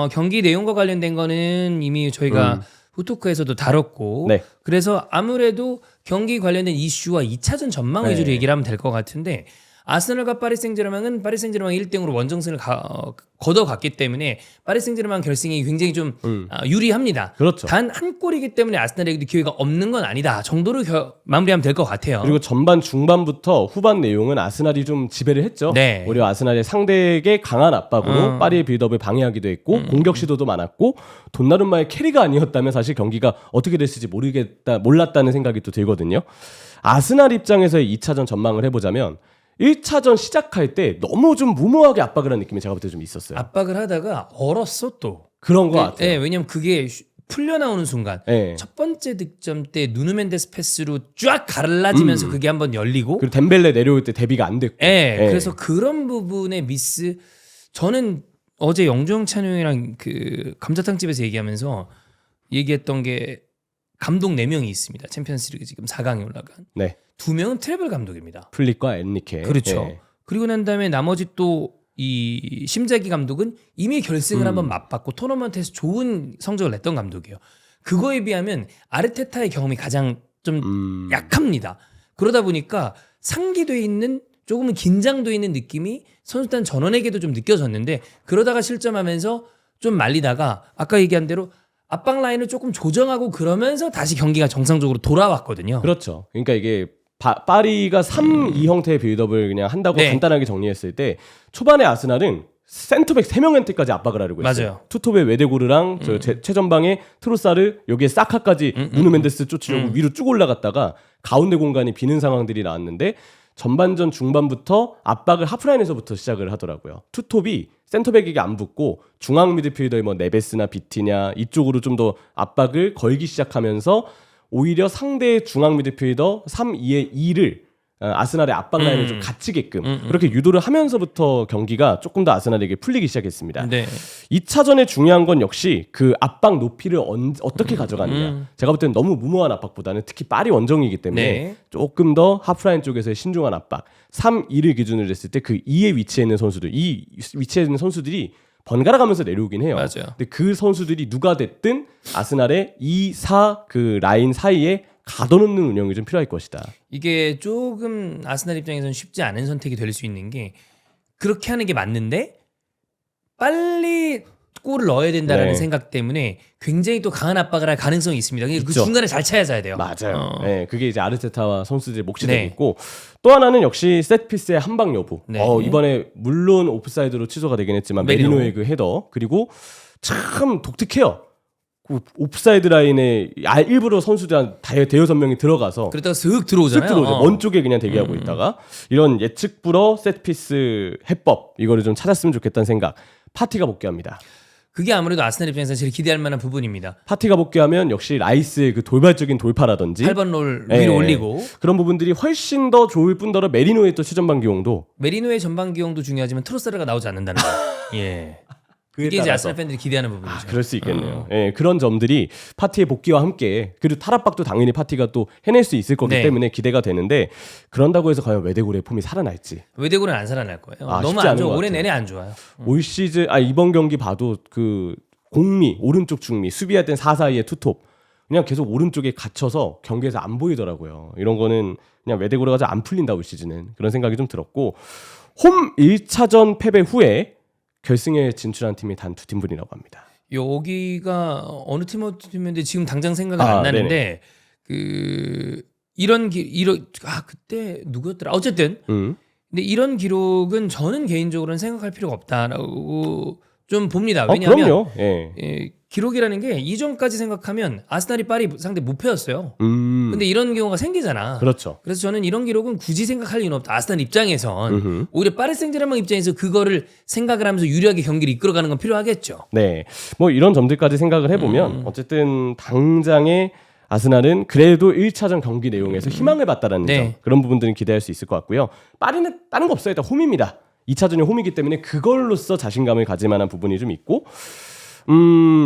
경기 내용과 관련된 거는 이미 저희가 후토크에서도 다뤘고 네. 그래서 아무래도 경기 관련된 이슈와 2차전 전망 위주로 얘기를 하면 될 것 같은데 아스널과 파리 생제르맹은 파리 생제르맹이 1등으로 원정승을 걷어갔기 때문에 파리 생제르맹 결승이 굉장히 좀 유리합니다. 그렇죠. 단 한 골이기 때문에 아스널에게도 기회가 없는 건 아니다 정도로 마무리하면 될 것 같아요. 그리고 전반 중반부터 후반 내용은 아스날이 좀 지배를 했죠. 네. 오히려 아스날의 상대에게 강한 압박으로 파리의 빌드업을 방해하기도 했고 공격 시도도 많았고 돈나룸마의 캐리가 아니었다면 사실 경기가 어떻게 됐을지 몰랐다는 생각이 또 들거든요. 아스날 입장에서의 2차전 전망을 해보자면 1차전 시작할 때 너무 좀 무모하게 압박을 한 느낌이 제가 볼 때 좀 있었어요. 압박을 하다가 얼었어 또. 그런 것 같아요. 네, 왜냐면 그게 풀려 나오는 순간 네. 첫 번째 득점 때 누누멘데스 패스로 쫙 갈라지면서 그게 한번 열리고 그리고 덴벨레 내려올 때 대비가 안 됐고. 네, 네. 그래서 그런 부분의 미스 저는 어제 영종찬 형이랑 그 감자탕집에서 얘기하면서 얘기했던 게 감독 4명이 있습니다. 챔피언스리그 지금 4강에 올라간. 네. 2명은 트래블 감독입니다. 플릭과 엔리케. 그렇죠. 네. 그리고 난 다음에 나머지 또 이 심재기 감독은 이미 결승을 한번 맛봤고 토너먼트에서 좋은 성적을 냈던 감독이에요. 그거에 비하면 아르테타의 경험이 가장 좀 약합니다. 그러다 보니까 상기돼 있는 조금은 긴장돼 있는 느낌이 선수단 전원에게도 좀 느껴졌는데 그러다가 실점하면서 좀 말리다가 아까 얘기한 대로 압박 라인을 조금 조정하고 그러면서 다시 경기가 정상적으로 돌아왔거든요. 그렇죠. 그러니까 이게 파리가 3-2 형태의 빌드업을 그냥 한다고 네. 간단하게 정리했을 때 초반에 아스날은 센터백 3명한테까지 압박을 하려고 했어요. 맞아요. 투톱의 웨데고르랑 최전방에 트로사를 여기에 사카까지 누누멘데스 쫓으려고 위로 쭉 올라갔다가 가운데 공간이 비는 상황들이 나왔는데 전반전 중반부터 압박을 하프라인에서부터 시작을 하더라고요. 투톱이 센터백에게 안 붙고 중앙 미드필더의 뭐 네베스나 비티냐 이쪽으로 좀 더 압박을 걸기 시작하면서 오히려 상대의 중앙 미드필더 3-2의 2를 아스날의 압박 라인을 좀 갇히게끔 그렇게 유도를 하면서부터 경기가 조금 더 아스날에게 풀리기 시작했습니다. 네. 2차전에 중요한 건 역시 그 압박 높이를 어떻게 가져가느냐. 제가 볼 때는 너무 무모한 압박보다는 특히 파리 원정이기 때문에 네. 조금 더 하프라인 쪽에서의 신중한 압박 3-2를 기준으로 했을 때 그 2의 위치에 있는 선수들 이 위치에 있는 선수들이 번갈아 가면서 내려오긴 해요. 맞아요. 근데 그 선수들이 누가 됐든 아스날의 2-4 그 라인 사이에 가둬놓는 운영이 좀 필요할 것이다. 이게 조금 아스날 입장에서는 쉽지 않은 선택이 될 수 있는 게 그렇게 하는 게 맞는데 빨리 골을 넣어야 된다라는 네. 생각 때문에 굉장히 또 강한 압박을 할 가능성이 있습니다. 그 있죠. 중간에 잘 찾아야 돼요. 맞아요. 네, 그게 이제 아르테타와 선수들의 몫이 네. 되고 있고 또 하나는 역시 세트피스의 한방 여부. 네. 이번에 물론 오프사이드로 취소가 되긴 했지만 메리노. 메리노의 그 헤더 그리고 참 독특해요. 그 오프사이드 라인에 일부러 선수들 대여섯 명이 들어가서 그러다가 슥 들어오잖아요. 쓱 들어오죠. 먼 쪽에 그냥 대기하고 있다가 이런 예측 불허 세트피스 해법 이거를 좀 찾았으면 좋겠다는 생각. 파티가 복귀합니다. 그게 아무래도 아스날 입장에서 제일 기대할 만한 부분입니다. 파티가 복귀하면 역시 라이스의 그 돌발적인 돌파라든지 8번 롤 예, 위로 올리고 그런 부분들이 훨씬 더 좋을 뿐더러 메리노의 또 최전방 기용도 메리노의 전방 기용도 중요하지만 트로사르가 나오지 않는다는 거. 예. 그에 이게 이제 따라서 아스날 팬들이 기대하는 부분이죠. 그럴 수 있겠네요. 예, 그런 점들이 파티의 복귀와 함께 그리고 탈압박도 당연히 파티가 또 해낼 수 있을 거기 네. 때문에 기대가 되는데 그런다고 해서 과연 외대고의 폼이 살아날지 외대고는 안 살아날 거예요. 아, 너무 쉽지 안 않은 좋아. 것 올해 같아요. 내내 안 좋아요. 올 시즌 이번 경기 봐도 그 공미 오른쪽 중미 수비할 땐 사사이의 투톱 그냥 계속 오른쪽에 갇혀서 경기에서 안 보이더라고요. 이런 거는 그냥 외대고래가 잘 안 풀린다 올 시즌은 그런 생각이 좀 들었고 홈 1차전 패배 후에 결승에 진출한 팀이 단 두 팀뿐이라고 합니다. 여기가 어느 팀인데 지금 당장 생각은 안 네네. 나는데 그 이런 그때 누구였더라? 어쨌든 근데 이런 기록은 저는 개인적으로는 생각할 필요가 없다라고 좀 봅니다. 왜냐하면 그럼요. 예. 예, 기록이라는 게 이전까지 생각하면 아스날이 파리 상대 무패였어요. 음. 근데 이런 경우가 생기잖아. 그렇죠. 그래서 저는 이런 기록은 굳이 생각할 이유는 없다. 아스날 입장에선 음흠. 오히려 파리 생제르맹 입장에서 그거를 생각을 하면서 유리하게 경기를 이끌어가는 건 필요하겠죠. 네. 뭐 이런 점들까지 생각을 해보면 어쨌든 당장의 아스날은 그래도 1차전 경기 내용에서 희망을 봤다라는 네. 점 그런 부분들은 기대할 수 있을 것 같고요. 파리는 다른 거 없어요. 일단 홈입니다. 2차전이 홈이기 때문에 그걸로써 자신감을 가질 만한 부분이 좀 있고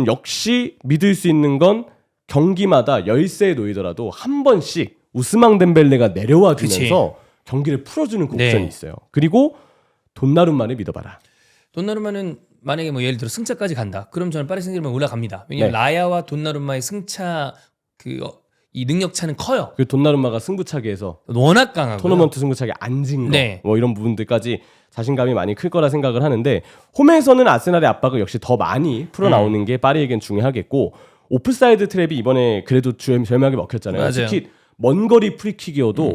역시 믿을 수 있는 건 경기마다 열세에 놓이더라도 한 번씩 우스망 덴벨레가 내려와 주면서 경기를 풀어주는 곡선이 네. 있어요. 그리고 돈나룸마를 믿어봐라. 돈나루마는 만약에 뭐 예를 들어 승차까지 간다. 그럼 저는 파리 생제르맹 올라갑니다. 왜냐면 네. 라야와 돈나루마의 승차 이 능력 차는 커요. 그 돈나룸마가 승부차기에서 워낙 강하고. 토너먼트 승부차기 안 진 거, 네. 뭐 이런 부분들까지 자신감이 많이 클 거라 생각을 하는데 홈에서는 아스날의 압박을 역시 더 많이 풀어 나오는 게 파리에겐 중요하겠고 오프사이드 트랩이 이번에 그래도 절묘하게 먹혔잖아요. 맞아요. 특히 먼 거리 프리킥이어도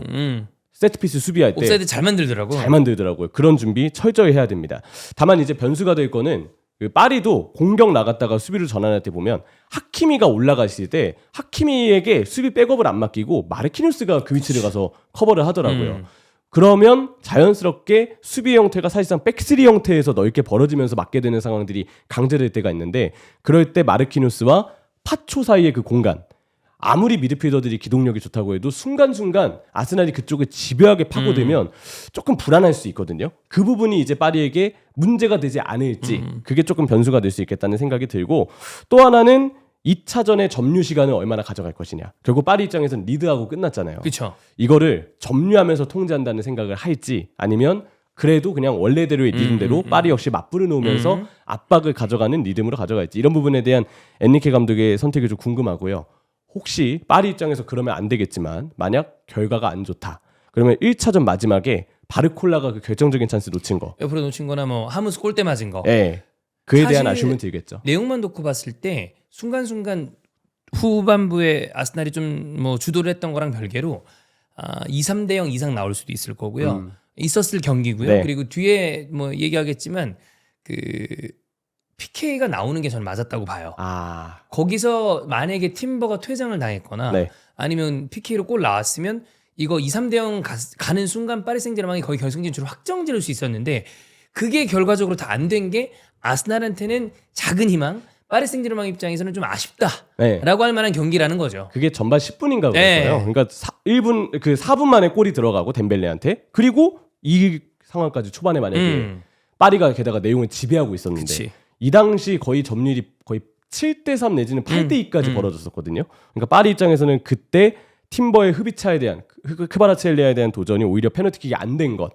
세트피스 수비할 때 옵사이드 잘 만들더라고. 잘 만들더라고요. 그런 준비 철저히 해야 됩니다. 다만 이제 변수가 될 거는 그 파리도 공격 나갔다가 수비를 전환할 때 보면 하키미가 올라갔을 때 하키미에게 수비 백업을 안 맡기고 마르키뉴스가 그 위치를 가서 커버를 하더라고요. 그러면 자연스럽게 수비 형태가 사실상 백스리 형태에서 넓게 벌어지면서 맞게 되는 상황들이 강제될 때가 있는데 그럴 때 마르키뉴스와 파초 사이의 그 공간 아무리 미드필더들이 기동력이 좋다고 해도 순간순간 아스날이 그쪽에 집요하게 파고들면 조금 불안할 수 있거든요. 그 부분이 이제 파리에게 문제가 되지 않을지 그게 조금 변수가 될 수 있겠다는 생각이 들고 또 하나는 2차전의 점유 시간을 얼마나 가져갈 것이냐. 결국 파리 입장에서는 리드하고 끝났잖아요. 그렇죠. 이거를 점유하면서 통제한다는 생각을 할지 아니면 그래도 그냥 원래대로의 리듬대로 파리 역시 맞불을 놓으면서 압박을 가져가는 리듬으로 가져갈지 이런 부분에 대한 엔리케 감독의 선택이 좀 궁금하고요. 혹시 파리 입장에서 그러면 안 되겠지만 만약 결과가 안 좋다. 그러면 1차전 마지막에 바르콜라가 그 결정적인 찬스 놓친 거. 옆으로 놓친 거나 뭐 하무스 골대 맞은 거. 예. 그에 대한 사실 아쉬움은 들겠죠. 내용만 놓고 봤을 때 순간순간 후반부에 아스날이 좀 뭐 주도를 했던 거랑 별개로 2-3대 0 이상 나올 수도 있을 거고요. 있었을 경기고요. 네. 그리고 뒤에 뭐 얘기하겠지만 그 PK가 나오는 게 저는 맞았다고 봐요. 거기서 만약에 팀버가 퇴장을 당했거나 네. 아니면 PK로 골 나왔으면 이거 2-3대 0 가는 순간 파리 생제르맹이 거의 결승 진출을 확정 지을 수 있었는데 그게 결과적으로 다 안 된 게 아스날한테는 작은 희망, 파리 생제르맹 입장에서는 좀 아쉽다라고 네. 할 만한 경기라는 거죠. 그게 전반 10분인가 네. 그랬어요. 그러니까 1분 그 4분 만에 골이 들어가고 덴벨레한테 그리고 이 상황까지 초반에 만약에 파리가 게다가 내용을 지배하고 있었는데 그치. 이 당시 거의 점유율이 거의 7대3 내지는 8대2까지 벌어졌었거든요. 그러니까 파리 입장에서는 그때 팀버의 흡입차에 대한 크바라첼리아에 대한 도전이 오히려 페널티킥이 안 된 것.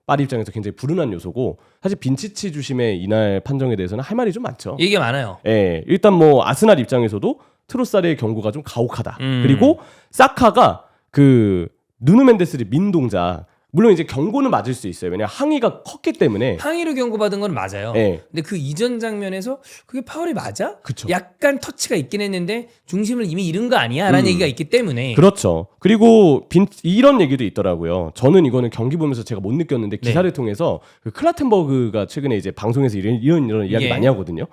파리 입장에서 굉장히 불운한 요소고 사실 빈치치 주심의 이날 판정에 대해서는 할 말이 좀 많죠. 얘기가 많아요. 예, 일단 뭐 아스날 입장에서도 트로사르의 경고가 좀 가혹하다. 그리고 사카가 그 누누 멘데스를 민 동작 물론 이제 경고는 맞을 수 있어요. 왜냐 항의가 컸기 때문에. 항의로 경고받은 건 맞아요. 네. 근데 그 이전 장면에서 그게 파울이 맞아? 그쵸. 약간 터치가 있긴 했는데 중심을 이미 잃은 거 아니야? 라는 얘기가 있기 때문에. 그렇죠. 그리고 이런 얘기도 있더라고요. 저는 이거는 경기 보면서 제가 못 느꼈는데 기사를 통해서 그 클라텐버그가 최근에 이제 방송에서 이런 이야기 예. 많이 하거든요.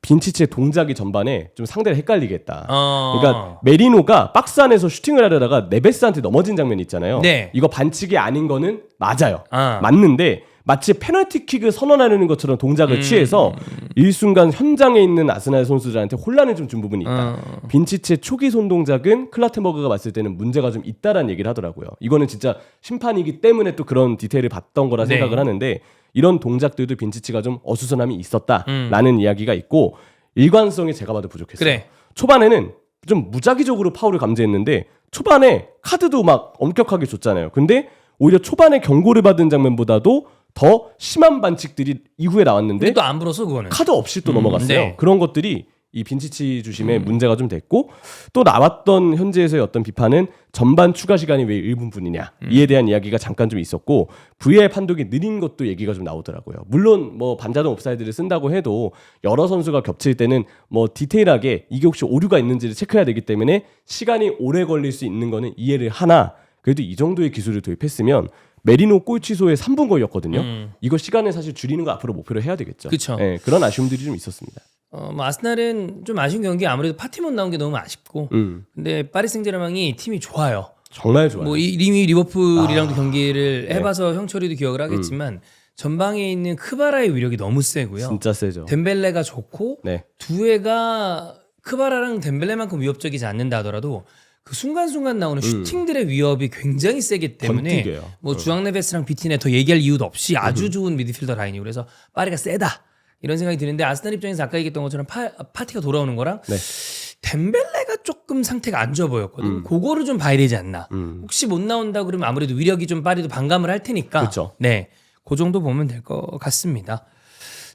빈치치의 동작이 전반에 좀 상대를 헷갈리게 했다. 어. 그러니까 메리노가 박스 안에서 슈팅을 하려다가 네베스한테 넘어진 장면이 있잖아요. 네. 이거 반칙이 아닌 거는 맞아요. 아. 맞는데 마치 페널티킥을 선언하려는 것처럼 동작을 취해서 일순간 현장에 있는 아스날 선수들한테 혼란을 좀 준 부분이 있다. 빈치치의 초기 손동작은 클라텐버그가 봤을 때는 문제가 좀 있다라는 얘기를 하더라고요. 이거는 진짜 심판이기 때문에 또 그런 디테일을 봤던 거라 네. 생각을 하는데 이런 동작들도 빈치치가 좀 어수선함이 있었다라는 이야기가 있고 일관성이 제가 봐도 부족했어요. 그래. 초반에는 좀 무작위적으로 파울을 감지했는데 초반에 카드도 막 엄격하게 줬잖아요. 근데 오히려 초반에 경고를 받은 장면보다도 더 심한 반칙들이 이후에 나왔는데 근데 또 안 불어서 그거는. 카드 없이 또 넘어갔어요. 네. 그런 것들이 이 빈치치 주심에 문제가 좀 됐고 또 나왔던 현지에서의 어떤 비판은 전반 추가 시간이 왜 1분뿐이냐 이에 대한 이야기가 잠깐 좀 있었고 VAR 판독이 느린 것도 얘기가 좀 나오더라고요. 물론 뭐 반자동 옵사이드를 쓴다고 해도 여러 선수가 겹칠 때는 뭐 디테일하게 이게 혹시 오류가 있는지를 체크해야 되기 때문에 시간이 오래 걸릴 수 있는 거는 이해를 하나 그래도 이 정도의 기술을 도입했으면 메리노 골 취소에 3분 걸렸거든요. 이거 시간을 사실 줄이는 거 앞으로 목표로 해야 되겠죠. 그쵸. 네, 그런 아쉬움들이 좀 있었습니다. 뭐 아스날은 좀 아쉬운 경기 아무래도 파티몬 나온 게 너무 아쉽고. 근데 파리 생제르맹이 팀이 좋아요. 정말 좋아요. 뭐 이미 리버풀이랑도 경기를 해봐서 형철이도 기억을 하겠지만 전방에 있는 크바라의 위력이 너무 세고요. 진짜 세죠. 덴벨레가 좋고 네. 두에가 크바라랑 덴벨레만큼 위협적이지 않는다 하더라도 그 순간순간 나오는 슈팅들의 위협이 굉장히 세기 때문에 번뜩여요. 뭐 주앙네베스랑 비티네 더 얘기할 이유도 없이 아주 좋은 미드필더 라인이고 그래서 파리가 세다 이런 생각이 드는데 아스날 입장에서 아까 얘기했던 것처럼 파티가 돌아오는 거랑 네. 덴벨레가 조금 상태가 안 좋아 보였거든. 그거를 좀 봐야 되지 않나. 혹시 못 나온다 그러면 아무래도 위력이 좀 파리도 반감을 할 테니까. 그쵸. 네, 그 정도 보면 될 것 같습니다.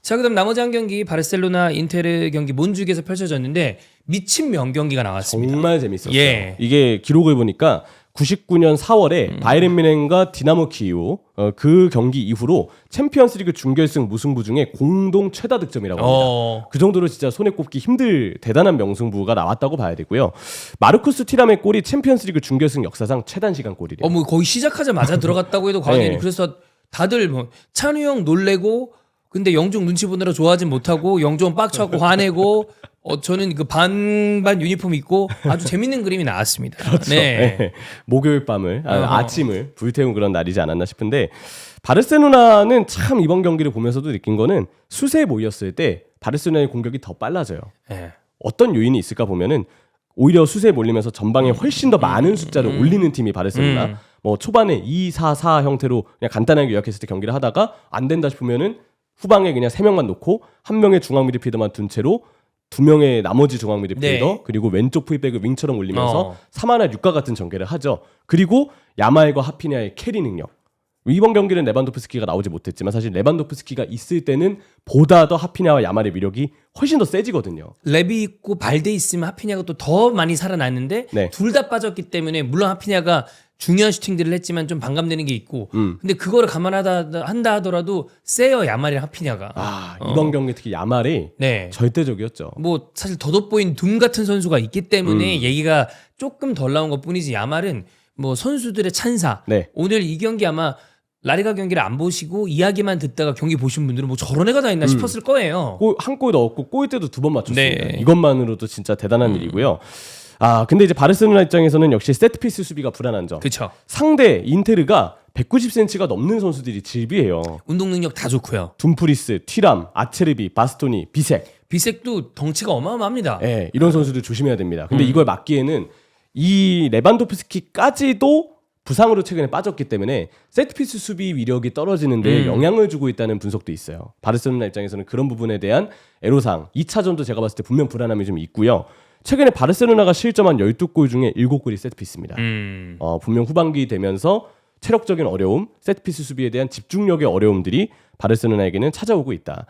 자, 그다음 나머지 한 경기 바르셀로나 인테르 경기 몬주기에서 펼쳐졌는데 미친 명경기가 나왔습니다. 정말 재밌었어요. 예. 이게 기록을 보니까 99년 4월에 바이에른 뮌헨과 디나모 키이우 그 경기 이후로 챔피언스리그 준결승 무승부 중에 공동 최다 득점이라고 합니다. 그 정도로 진짜 손에 꼽기 힘들 대단한 명승부가 나왔다고 봐야 되고요. 마르쿠스 티람의 골이 챔피언스리그 준결승 역사상 최단 시간 골이래요. 뭐 거의 시작하자마자 들어갔다고 해도 과언이 아니고 네. 그래서 다들 뭐 찬우 형 놀래고 근데 영종 눈치 보느라 좋아하진 못하고 영종 빡쳐갖고 화내고 저는 그 반반 유니폼 입고 아주 재밌는 그림이 나왔습니다. 그렇죠. 네. 네. 목요일 밤을 아침을 불태운 그런 날이지 않았나 싶은데 바르셀로나는 참 이번 경기를 보면서도 느낀 거는 수세에 모였을 때 바르셀로나의 공격이 더 빨라져요. 네. 어떤 요인이 있을까 보면은 오히려 수세에 몰리면서 전방에 훨씬 더 많은 숫자를 올리는 팀이 바르셀로나. 뭐 초반에 2-4-4 형태로 그냥 간단하게 요약했을 때 경기를 하다가 안 된다 싶으면은 후방에 그냥 3명만 놓고 한 명의 중앙 미드필더만 둔 채로 2명의 나머지 중앙 미드필더 네. 그리고 왼쪽 풀백을 윙처럼 올리면서 3하나 6과 같은 전개를 하죠. 그리고 야말과 하피냐의 캐리 능력. 이번 경기는 레반도프스키가 나오지 못했지만 사실 레반도프스키가 있을 때는 보다 더 하피냐와 야말의 위력이 훨씬 더 세지거든요. 랩이 있고 발대 있으면 하피냐가 또 더 많이 살아났는데 네. 둘 다 빠졌기 때문에 물론 하피냐가 중요한 슈팅들을 했지만 좀 반감되는 게 있고 근데 그거를 한다 하더라도 세요 야말이랑 하피냐가 이번 경기 특히 야말이 네. 절대적이었죠. 뭐 사실 덧돋보인 둠 같은 선수가 있기 때문에 얘기가 조금 덜 나온 것뿐이지 야말은 뭐 선수들의 찬사 네. 오늘 이 경기 아마 라리가 경기를 안 보시고 이야기만 듣다가 경기 보신 분들은 뭐 저런 애가 다 있나 싶었을 거예요. 한 골 넣었고 골 때도 2번 맞췄습니다. 네. 이것만으로도 진짜 대단한 일이고요. 근데 이제 바르셀로나 입장에서는 역시 세트피스 수비가 불안한 점. 그렇죠. 상대 인테르가 190cm가 넘는 선수들이 질비해요. 운동 능력 다 좋고요. 둠프리스, 튀람, 아체르비, 바스토니, 비색. 비색도 덩치가 어마어마합니다. 네, 이런 선수들 조심해야 됩니다. 근데 이걸 막기에는 이 레반도프스키까지도 부상으로 최근에 빠졌기 때문에 세트피스 수비 위력이 떨어지는데 영향을 주고 있다는 분석도 있어요. 바르셀로나 입장에서는 그런 부분에 대한 애로사항 2차전도 제가 봤을 때 분명 불안함이 좀 있고요. 최근에 바르셀로나가 실점한 12골 중에 7골이 세트피스입니다. 분명 후반기 되면서 체력적인 어려움, 세트피스 수비에 대한 집중력의 어려움들이 바르셀로나에게는 찾아오고 있다.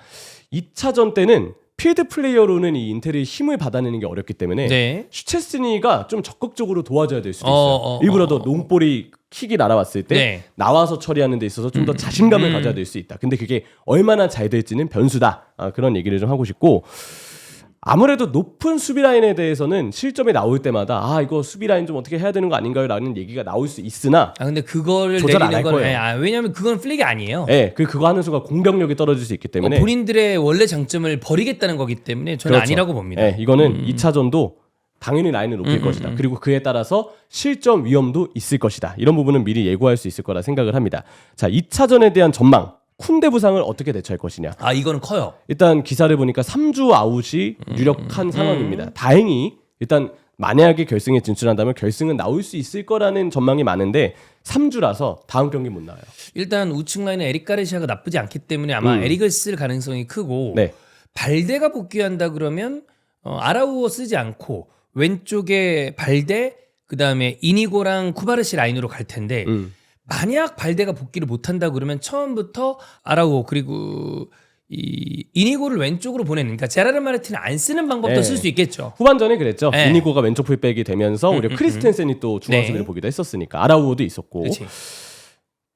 2차전 때는 필드 플레이어로는 이 인텔의 힘을 받아내는 게 어렵기 때문에 네. 슈체스니가 좀 적극적으로 도와줘야 될 수도 있어요. 일부러 더 롱볼이 킥이 날아왔을 때 네. 나와서 처리하는 데 있어서 좀 더 자신감을 가져야 될 수 있다. 근데 그게 얼마나 잘 될지는 변수다. 그런 얘기를 좀 하고 싶고 아무래도 높은 수비 라인에 대해서는 실점이 나올 때마다 이거 수비 라인 좀 어떻게 해야 되는 거 아닌가요? 라는 얘기가 나올 수 있으나 근데 그거를 조절 안 내리는 할 건 거예요. 왜냐하면 그건 플릭이 아니에요. 네, 그거 하는 순간 공격력이 떨어질 수 있기 때문에 본인들의 원래 장점을 버리겠다는 거기 때문에 저는 그렇죠. 아니라고 봅니다. 네, 이거는 2차전도 당연히 라인을 높일 것이다. 그리고 그에 따라서 실점 위험도 있을 것이다. 이런 부분은 미리 예고할 수 있을 거라 생각을 합니다. 자, 2차전에 대한 전망. 쿤데 부상을 어떻게 대처할 것이냐. 이거는 커요. 일단 기사를 보니까 3주 아웃이 유력한 상황입니다. 다행히 일단 만약에 결승에 진출한다면 결승은 나올 수 있을 거라는 전망이 많은데 3주라서 다음 경기 못 나와요. 일단 우측 라인에 에릭 가르시아가 나쁘지 않기 때문에 아마 에릭을 쓸 가능성이 크고 네. 발데가 복귀한다 그러면 아라우어 쓰지 않고 왼쪽에 발데 그다음에 이니고랑 쿠바르시 라인으로 갈 텐데 만약 발데가 복귀를 못한다 그러면 처음부터 아라우어 그리고 이 이니고를 왼쪽으로 보내는 그러니까 제라르 마르틴을 안 쓰는 방법도 네. 쓸 수 있겠죠. 후반전에 그랬죠. 네. 이니고가 왼쪽 풀백이 되면서 오히려 크리스텐센이 또 중앙 수비를 네. 보기도 했었으니까 아라우어도 있었고. 그렇지.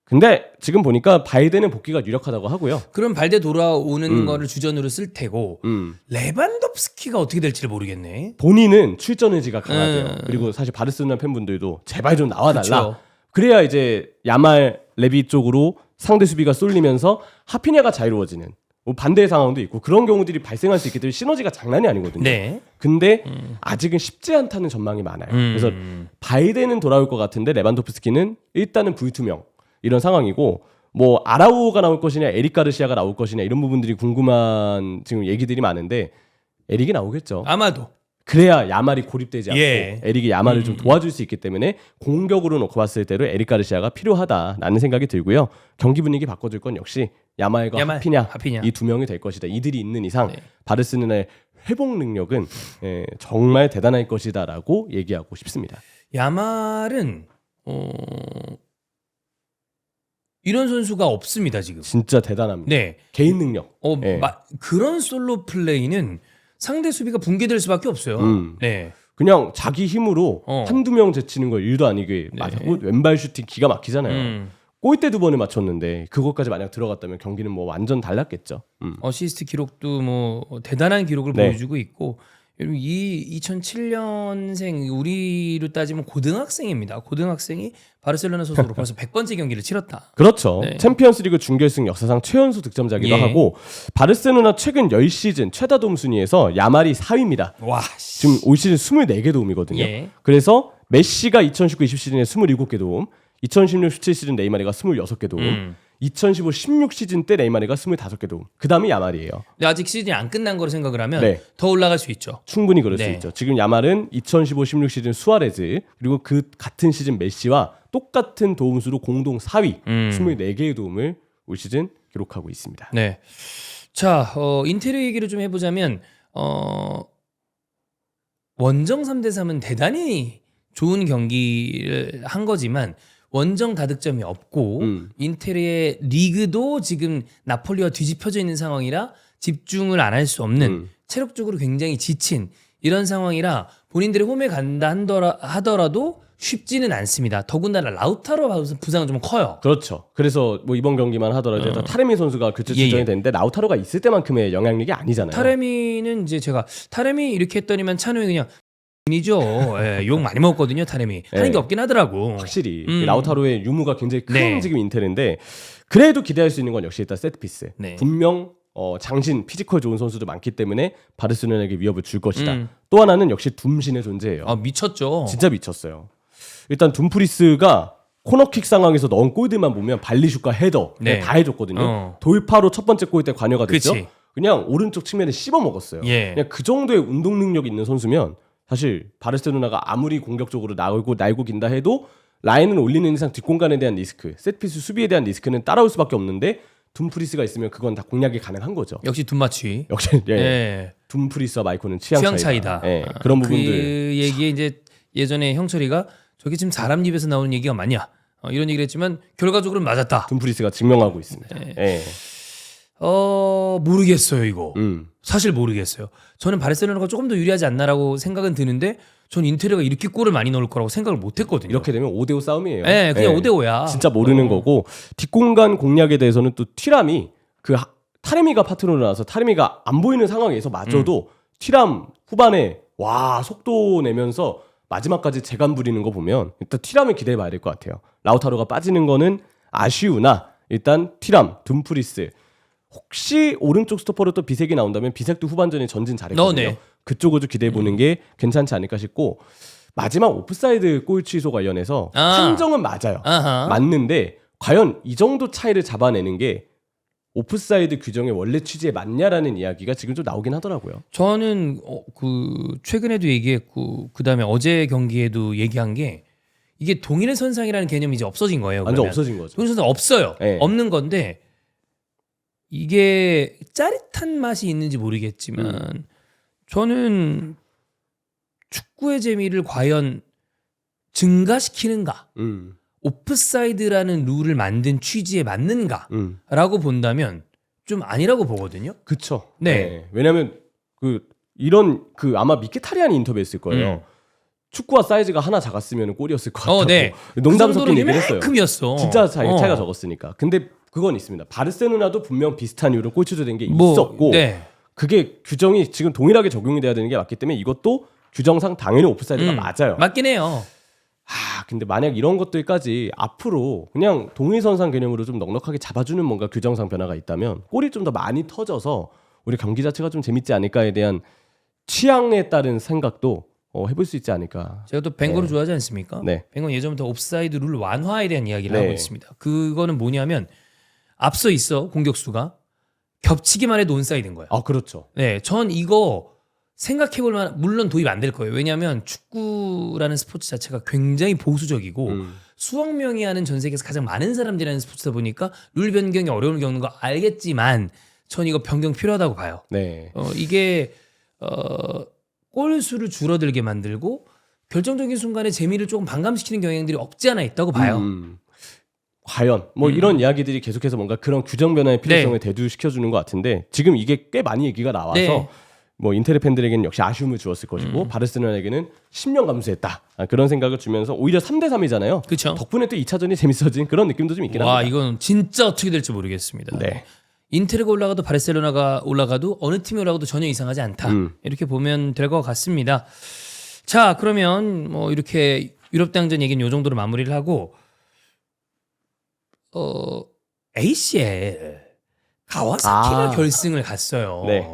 근데 지금 보니까 바이든은 복귀가 유력하다고 하고요. 그럼 발데 돌아오는 거를 주전으로 쓸 테고 레반덥스키가 어떻게 될지를 모르겠네. 본인은 출전 의지가 강하대요. 그리고 사실 바르셀로나 팬분들도 제발 좀 나와달라. 그쵸. 그래야 이제 야말 레비 쪽으로 상대 수비가 쏠리면서 하피냐가 자유로워지는 뭐 반대의 상황도 있고 그런 경우들이 발생할 수 있기 때문에 시너지가 장난이 아니거든요. 네. 근데 아직은 쉽지 않다는 전망이 많아요. 그래서 바이든은 돌아올 것 같은데 레반도프스키는 일단은 불투명 이런 상황이고 뭐 아라우오가 나올 것이냐 에릭 가르시아가 나올 것이냐 이런 부분들이 궁금한 지금 얘기들이 많은데 에릭이 나오겠죠. 아마도. 그래야 야말이 고립되지 않고 예. 에릭이 야말을 좀 도와줄 수 있기 때문에 공격으로 놓고 봤을 때도 에릭 가르시아가 필요하다라는 생각이 들고요. 경기 분위기 바꿔줄 건 역시 야말과 하피냐 이 두 명이 될 것이다. 이들이 있는 이상 바르셀로나의 회복 능력은 정말 대단할 것이다라고 얘기하고 싶습니다. 야말은 이런 선수가 없습니다 지금. 진짜 대단합니다. 네. 개인 능력. 예. 그런 솔로 플레이는 상대 수비가 붕괴될 수밖에 없어요. 네. 그냥 자기 힘으로 한두 명 제치는 거 일도 아니게 네. 맞고 왼발 슈팅 기가 막히잖아요. 골대 2번을 맞췄는데 그것까지 만약 들어갔다면 경기는 뭐 완전 달랐겠죠. 어시스트 기록도 뭐 대단한 기록을 네. 보여주고 있고 이 2007년생 우리로 따지면 고등학생입니다. 고등학생이 바르셀로나 소속으로 벌써 100번째 경기를 치렀다. 그렇죠. 네. 챔피언스리그 준결승 역사상 최연소 득점자기도 예. 하고 바르셀로나 최근 10시즌 최다 도움 순위에서 야말이 4위입니다. 와, 지금 올 시즌 24개 도움이거든요. 예. 그래서 메시가 2019-20 시즌에 27개 도움, 2016-17 시즌 네이마르가 26개 도움, 2015-16 시즌 때 네이마르가 25개 도움. 그다음이 야말이에요. 근데 아직 시즌이 안 끝난 거로 생각을 하면 네. 더 올라갈 수 있죠. 충분히 그럴 수 네. 있죠. 지금 야말은 2015-16 시즌 수아레즈 그리고 그 같은 시즌 메시와 똑같은 도움 수로 공동 4위, 24개의 도움을 올 시즌 기록하고 있습니다. 네. 자, 인테리어 얘기를 좀 해보자면 원정 3대3은 대단히 좋은 경기를 한 거지만 원정 다득점이 없고 인테리의 리그도 지금 나폴리와 뒤집혀져 있는 상황이라 집중을 안 할 수 없는 체력적으로 굉장히 지친 이런 상황이라 본인들이 홈에 간다 하더라도 쉽지는 않습니다. 더군다나 라우타로 부상은 좀 커요. 그렇죠. 그래서 뭐 이번 경기만 하더라도 타레미 선수가 교체 출전이 됐는데 라우타로가 있을 때만큼의 영향력이 아니잖아요. 타레미는 이제 제가 타레미 이렇게 했더니만 찬우이 그냥 이죠. 욕 많이 먹었거든요. 타레미 하는 게 없긴 하더라고. 확실히 라우타로의 유무가 굉장히 큰 네. 지금 인텔인데 그래도 기대할 수 있는 건 역시 일단 세트피스. 네. 분명 장신 피지컬 좋은 선수도 많기 때문에 바르셀로나에게 위협을 줄 것이다. 또 하나는 역시 둠신의 존재예요. 미쳤죠. 진짜 미쳤어요. 일단 둠프리스가 코너킥 상황에서 넣은 골들만 보면 발리슛과 헤더 네. 다 해줬거든요. 돌파로 첫 번째 골 때 관여가 됐죠. 그치. 그냥 오른쪽 측면에 씹어 먹었어요. 예. 그냥 그 정도의 운동 능력이 있는 선수면 사실 바르셀로나가 아무리 공격적으로 날고 긴다 해도 라인을 올리는 이상 뒷공간에 대한 리스크, 세트피스 수비에 대한 리스크는 따라올 수밖에 없는데 둠프리스가 있으면 그건 다 공략이 가능한 거죠. 역시 둠마치. 역시 예. 둠프리스와 마이코는 취향 차이다. 예, 그런 그 부분들. 얘기에 이제 예전에 형철이가 저게 지금 사람 입에서 나오는 얘기가 맞냐 이런 얘기를 했지만 결과적으로는 맞았다. 둠프리스가 증명하고 있습니다. 예. 모르겠어요 이거. 사실 모르겠어요. 저는 바르셀로나가 조금 더 유리하지 않나라고 생각은 드는데 전 인테리어가 이렇게 골을 많이 넣을 거라고 생각을 못 했거든요. 이렇게 되면 5대5 싸움이에요. 네, 그냥 5대5야. 진짜 모르는 거고 뒷공간 공략에 대해서는 또 티람이 타레미가 파트너로 나와서 타레미가 안 보이는 상황에서 마저도 티람 후반에 와 속도 내면서 마지막까지 재간 부리는 거 보면 일단 티람을 기대해 봐야 될 것 같아요. 라우타로가 빠지는 거는 아쉬우나 일단 티람, 둠프리스 혹시 오른쪽 스토퍼로 또 비색이 나온다면 비색도 후반전에 전진 잘했거든요. 네. 그쪽을 좀 기대해 보는 게 괜찮지 않을까 싶고 마지막 오프사이드 골 취소 관련해서 판정은 맞아요. 아하. 맞는데 과연 이 정도 차이를 잡아내는 게 오프사이드 규정의 원래 취지에 맞냐라는 이야기가 지금 좀 나오긴 하더라고요. 저는 최근에도 얘기했고 그다음에 어제 경기에도 얘기한 게 이게 동일의 선상이라는 개념이 이제 없어진 거예요. 완전 그러면. 없어진 거죠. 동일의 선상 없어요. 네. 없는 건데 이게 짜릿한 맛이 있는지 모르겠지만 저는 축구의 재미를 과연 증가시키는가? 오프사이드라는 룰을 만든 취지에 맞는가라고 본다면 좀 아니라고 보거든요. 그쵸. 네. 왜냐하면 아마 미케타리안이 인터뷰했을 거예요. 축구와 사이즈가 하나 작았으면 골이었을 것 같다고. 네. 농담 그 정도로 섞인 얘기를 했어요. 이만큼이었어. 진짜 차이가 적었으니까. 근데 그건 있습니다. 바르셀로나도 분명 비슷한 이유로 골 취소된 게 있었고 네. 그게 규정이 지금 동일하게 적용이 돼야 되는 게 맞기 때문에 이것도 규정상 당연히 오프사이드가 맞아요. 맞긴 해요. 근데 만약 이런 것들까지 앞으로 그냥 동일선상 개념으로 좀 넉넉하게 잡아주는 뭔가 규정상 변화가 있다면 골이 좀 더 많이 터져서 우리 경기 자체가 좀 재밌지 않을까에 대한 취향에 따른 생각도 해볼 수 있지 않을까. 제가 또 벵거를 좋아하지 않습니까? 네. 벵거는 예전부터 옵사이드 룰 완화에 대한 이야기를 네. 하고 있습니다. 그거는 뭐냐면 앞서 있어 공격수가 겹치기만 해도 온사이드인 거야. 그렇죠. 네, 전 이거 생각해볼 만한 물론 도입 안 될 거예요. 왜냐하면 축구라는 스포츠 자체가 굉장히 보수적이고 수억 명이 하는 전 세계에서 가장 많은 사람들이 하는 스포츠다 보니까 룰 변경에 어려움을 겪는 거 알겠지만 전 이거 변경 필요하다고 봐요. 네. 이게 골 수를 줄어들게 만들고 결정적인 순간에 재미를 조금 반감시키는 경향들이 없지 않아 있다고 봐요. 과연 이런 이야기들이 계속해서 뭔가 그런 규정 변화의 필요성을 대두시켜주는 것 같은데 지금 이게 꽤 많이 얘기가 나와서 네. 인테르 팬들에게는 역시 아쉬움을 주었을 것이고 바르셀로나에게는 10년 감수했다 그런 생각을 주면서 오히려 3대3이잖아요. 그렇죠. 덕분에 또 2차전이 재밌어진 그런 느낌도 좀 있긴 와, 합니다. 이건 진짜 어떻게 될지 모르겠습니다. 네. 인테르가 올라가도 바르셀로나가 올라가도 어느 팀이 올라가도 전혀 이상하지 않다. 이렇게 보면 될 것 같습니다. 자, 그러면 이렇게 유럽 대항전 얘기는 이 정도로 마무리를 하고 ACL 가와사키가 결승을 갔어요. 네.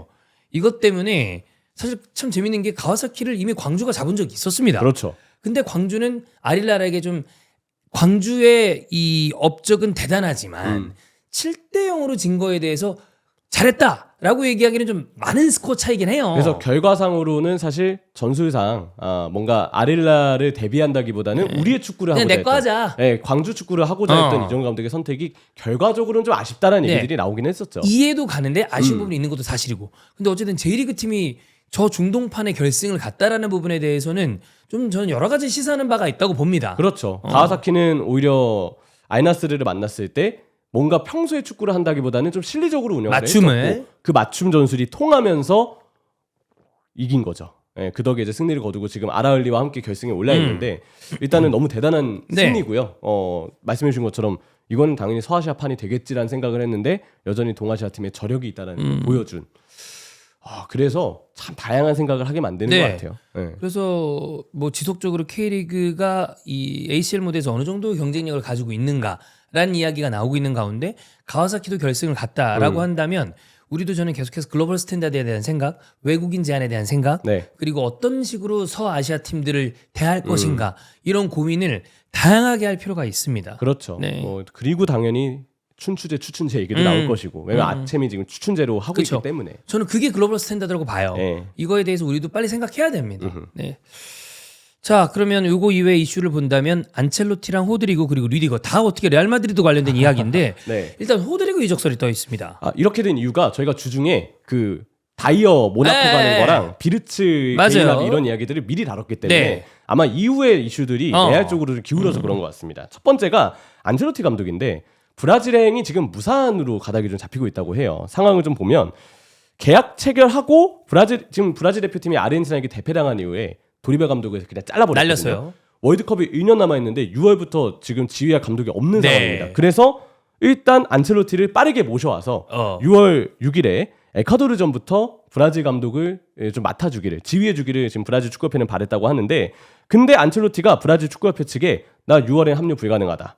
이것 때문에 사실 참 재밌는 게 가와사키를 이미 광주가 잡은 적이 있었습니다. 그렇죠. 근데 광주는 아릴라라에게 좀 광주의 이 업적은 대단하지만 7대 0으로 진 거에 대해서 잘했다라고 얘기하기는 좀 많은 스코어 차이긴 해요. 그래서 결과상으로는 사실 전술상 뭔가 아릴라를 대비한다기보다는 우리의 축구를 그냥 하고자 내 거 하자. 네, 광주 축구를 하고자 했던 이정우 감독의 선택이 결과적으로는 좀 아쉽다는 네. 얘기들이 나오긴 했었죠. 이해도 가는데 아쉬운 부분이 있는 것도 사실이고. 근데 어쨌든 J리그 팀이 저 중동판의 결승을 갔다라는 부분에 대해서는 좀 저는 여러 가지 시사하는 바가 있다고 봅니다. 그렇죠. 가와사키는 오히려 아이나스르를 만났을 때 뭔가 평소에 축구를 한다기보다는 좀 실리적으로 운영을 맞춤을. 했었고 그 맞춤 전술이 통하면서 이긴 거죠. 네, 그 덕에 이제 승리를 거두고 지금 아라을리와 함께 결승에 올라 있는데 일단은 너무 대단한 네. 승리고요. 말씀해 주신 것처럼 이거는 당연히 서아시아판이 되겠지라는 생각을 했는데 여전히 동아시아 팀의 저력이 있다는 걸 보여준. 그래서 참 다양한 생각을 하게 만드는 네. 것 같아요. 네. 그래서 지속적으로 K리그가 이 ACL 모드에서 어느 정도 경쟁력을 가지고 있는가라는 이야기가 나오고 있는 가운데 가와사키도 결승을 갔다라고 한다면 우리도 저는 계속해서 글로벌 스탠다드에 대한 생각, 외국인 제한에 대한 생각, 네. 그리고 어떤 식으로 서아시아 팀들을 대할 것인가 이런 고민을 다양하게 할 필요가 있습니다. 그렇죠. 네. 그리고 당연히 춘추제, 추춘제 얘기도 나올 것이고 왜냐면 아챔이 지금 추춘제로 하고 그쵸. 있기 때문에 저는 그게 글로벌 스탠다드라고 봐요. 네. 이거에 대해서 우리도 빨리 생각해야 됩니다. 네. 자, 그러면 요거 이외 이슈를 본다면 안첼로티랑 호드리고 그리고 리디거 다 어떻게 레알 마드리드 관련된 이야기인데 네. 일단 호드리고 이적설이 떠 있습니다. 이렇게 된 이유가 저희가 주중에 그 다이어 모나코 네. 가는 거랑 비르츠 맞아요. 게일라비 이런 이야기들을 미리 다뤘기 때문에 네. 아마 이후의 이슈들이 레알 쪽으로 좀 기울어서 그런 것 같습니다. 첫 번째가 안첼로티 감독인데 브라질행이 지금 무산으로 가닥이 좀 잡히고 있다고 해요. 상황을 좀 보면 계약 체결하고 지금 브라질 대표팀이 아르헨티나에게 대패당한 이후에 도리베 감독을 그냥 잘라버렸거든요. 날렸어요. 월드컵이 1년 남아 있는데 6월부터 지금 지휘할 감독이 없는 네. 상황입니다. 그래서 일단 안첼로티를 빠르게 모셔와서 6월 6일에 에콰도르전부터 브라질 감독을 좀 맡아주기를, 지휘해주기를 지금 브라질 축구협회는 바랬다고 하는데, 근데 안첼로티가 브라질 축구협회 측에 나 6월에 합류 불가능하다,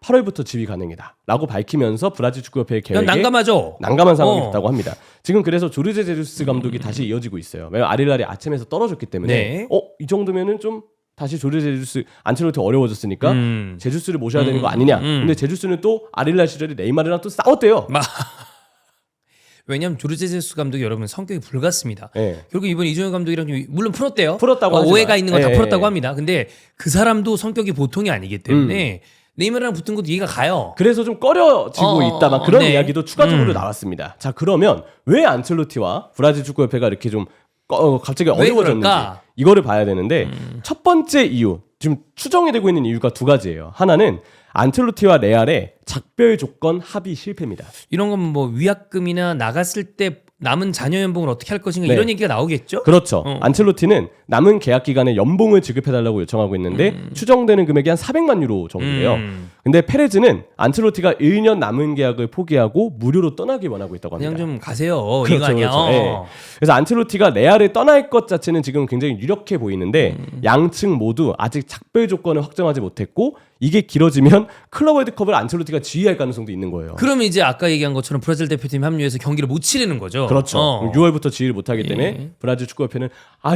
8월부터 지휘 가능이다 라고 밝히면서 브라질 축구협회의 계획에 난감하죠. 난감한 상황이 됐다고 합니다. 지금 그래서 조르제 제주스 감독이 다시 이어지고 있어요. 왜냐면 아릴랄이 아침에서 떨어졌기 때문에 네. 이 정도면은 좀 다시 조르제 제주스, 안첼로티 어려워졌으니까 제주스를 모셔야 되는 거 아니냐. 근데 제주스는 또 아릴랄 시절에 네이마르랑 또 싸웠대요. 왜냐하면 조르제 제수스 감독이 여러분 성격이 불같습니다. 네. 결국 이번 이종현 감독이랑 좀 물론 풀었대요. 풀었다고 하지만. 오해가 있는 건 다 네. 풀었다고 합니다. 근데 그 사람도 성격이 보통이 아니기 때문에 네이마르랑 붙은 것도 이해가 가요. 그래서 좀 꺼려지고 있다, 막 그런 네. 이야기도 추가적으로 나왔습니다. 자, 그러면 왜 안첼로티와 브라질 축구협회가 이렇게 좀 갑자기 왜 어려워졌는지 그럴까? 이거를 봐야 되는데, 첫 번째 이유, 지금 추정이 되고 있는 이유가 두 가지예요. 하나는 안첼로티와 레알의 작별 조건 합의 실패입니다. 이런 건 뭐 위약금이나 나갔을 때 남은 자녀 연봉을 어떻게 할 것인가 네. 이런 얘기가 나오겠죠? 그렇죠. 안첼로티는 남은 계약 기간에 연봉을 지급해달라고 요청하고 있는데 추정되는 금액이 한 400만 유로 정도예요. 근데 페레즈는 안첼로티가 1년 남은 계약을 포기하고 무료로 떠나기 원하고 있다고 합니다. 그냥 좀 가세요. 그렇죠, 이거 아니야. 그렇죠. 예. 그래서 안첼로티가 레알을 떠날 것 자체는 지금 굉장히 유력해 보이는데 양측 모두 아직 작별 조건을 확정하지 못했고, 이게 길어지면 클럽 월드컵을 안첼로티가 지휘할 가능성도 있는 거예요. 그러면 이제 아까 얘기한 것처럼 브라질 대표팀 합류해서 경기를 못 치르는 거죠. 그렇죠. 6월부터 지휘를 못하기 때문에 브라질 축구협회는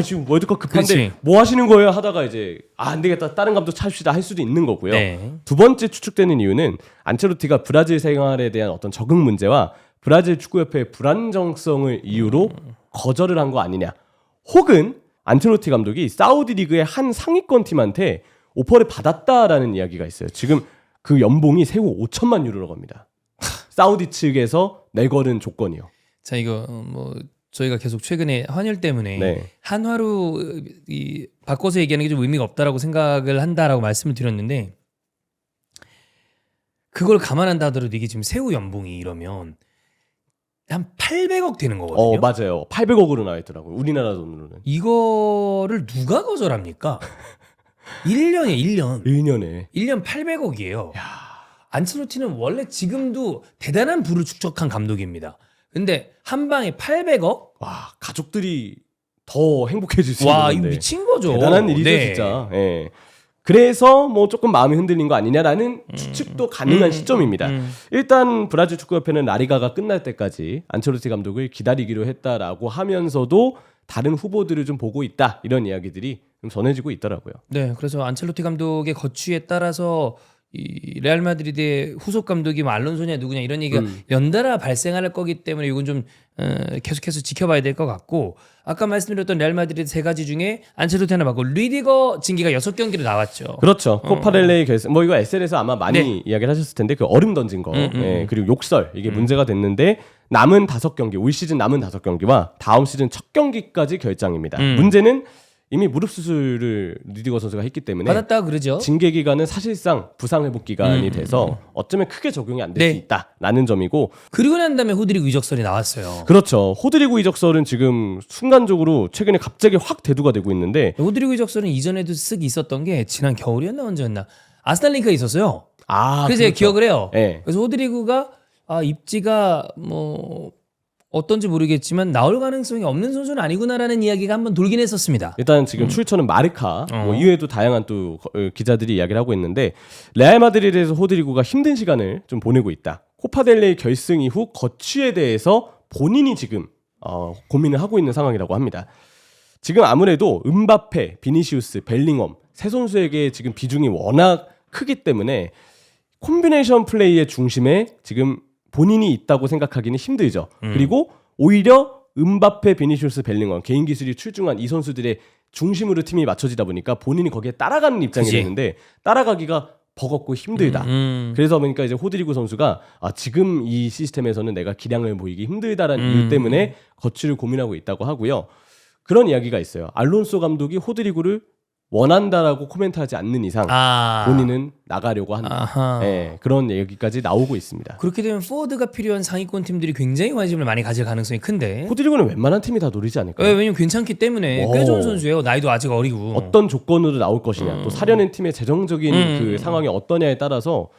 지금 월드컵 급한데 그렇지. 뭐 하시는 거예요 하다가 이제 안 되겠다, 다른 감독 찾읍시다 할 수도 있는 거고요. 네. 두 번째 추측되는 이유는 안첼로티가 브라질 생활에 대한 어떤 적응 문제와 브라질 축구협회의 불안정성을 이유로 거절을 한 거 아니냐, 혹은 안첼로티 감독이 사우디 리그의 한 상위권 팀한테 오퍼를 받았다라는 이야기가 있어요. 지금 그 연봉이 세후 5천만 유로라고 합니다. 사우디 측에서 내걸은 조건이요. 자, 이거 뭐 저희가 계속 최근에 환율 때문에 네. 한화로 바꿔서 얘기하는 게 좀 의미가 없다라고 생각을 한다라고 말씀을 드렸는데, 그걸 감안한다 하더라도 이게 지금 세후 연봉이 이러면 한 800억 되는 거거든요. 맞아요. 800억으로 나와 있더라고요. 우리나라 돈으로는. 이거를 누가 거절합니까? 1년에 1년. 1년에. 800억이에요. 안첼로티는 원래 지금도 대단한 부를 축적한 감독입니다. 근데 한 방에 800억? 와, 가족들이 더 행복해질 수 와, 있는 이거 건데. 미친 거죠. 대단한 일이죠, 네. 진짜. 예. 그래서 뭐 조금 마음이 흔들린 거 아니냐라는 추측도 가능한 시점입니다. 일단 브라질 축구협회는 라리가가 끝날 때까지 안첼로티 감독을 기다리기로 했다라고 하면서도 다른 후보들을 좀 보고 있다, 이런 이야기들이 좀 전해지고 있더라고요. 네, 그래서 안첼로티 감독의 거취에 따라서 이 레알 마드리드의 후속 감독이 뭐 알론소냐 누구냐 이런 얘기가 연달아 발생할 거기 때문에 이건 좀 계속해서 지켜봐야 될 것 같고, 아까 말씀드렸던 레알 마드리드 세 가지 중에 안첼로티 하나 받고 리디거 징계가 6경기로 나왔죠. 그렇죠. 코파렐레이 결승, 뭐 이거 SL에서 아마 많이 네. 이야기를 하셨을 텐데, 그 얼음 던진 거, 예, 그리고 욕설, 이게 문제가 됐는데 남은 5경기, 올 시즌 남은 5경기와 다음 시즌 첫 경기까지 결장입니다. 문제는 이미 무릎 수술을 리디거 선수가 했기 때문에 받았다 그러죠. 징계 기간은 사실상 부상 회복 기간이 돼서 어쩌면 크게 적용이 안 될 수 네. 있다라는 점이고, 그리고 난 다음에 후드리그 이적설이 나왔어요. 그렇죠. 호드리구 이적설은 지금 순간적으로 최근에 갑자기 확 대두가 되고 있는데, 후드리그 이적설은 이전에도 쓱 있었던 게 지난 겨울이었나 언제였나 아스날 링크가 있었어요. 그래서 제가 기억을 해요. 네. 그래서 호드리구가 입지가 뭐 어떤지 모르겠지만 나올 가능성이 없는 선수는 아니구나라는 이야기가 한번 돌긴 했었습니다. 일단 지금 출처는 마르카, 뭐 이외에도 다양한 또 기자들이 이야기를 하고 있는데, 레알 마드리드에서 호드리구가 힘든 시간을 좀 보내고 있다. 코파델레이 결승 이후 거취에 대해서 본인이 지금 고민을 하고 있는 상황이라고 합니다. 지금 아무래도 음바페, 비니시우스, 벨링엄 세 선수에게 지금 비중이 워낙 크기 때문에 콤비네이션 플레이의 중심에 지금 본인이 있다고 생각하기는 힘들죠. 그리고 오히려 음바페, 비니시우스, 벨링엄 개인 기술이 출중한 이 선수들의 중심으로 팀이 맞춰지다 보니까 본인이 거기에 따라가는 입장이 그치. 되는데 따라가기가 버겁고 힘들다. 그래서 보니까 이제 호드리구 선수가 지금 이 시스템에서는 내가 기량을 보이기 힘들다라는 이유 때문에 거취를 고민하고 있다고 하고요. 그런 이야기가 있어요. 알론소 감독이 호드리구를 원한다라고 코멘트하지 않는 이상 본인은 나가려고 한다. 아하. 네, 그런 얘기까지 나오고 있습니다. 그렇게 되면 포워드가 필요한 상위권 팀들이 굉장히 관심을 많이 가질 가능성이 큰데. 호드리그는 웬만한 팀이 다 노리지 않을까요? 왜냐면 괜찮기 때문에 꽤 좋은 선수예요. 나이도 아직 어리고. 어떤 조건으로 나올 것이냐, 또 사려는 팀의 재정적인 그 상황이 어떠냐에 따라서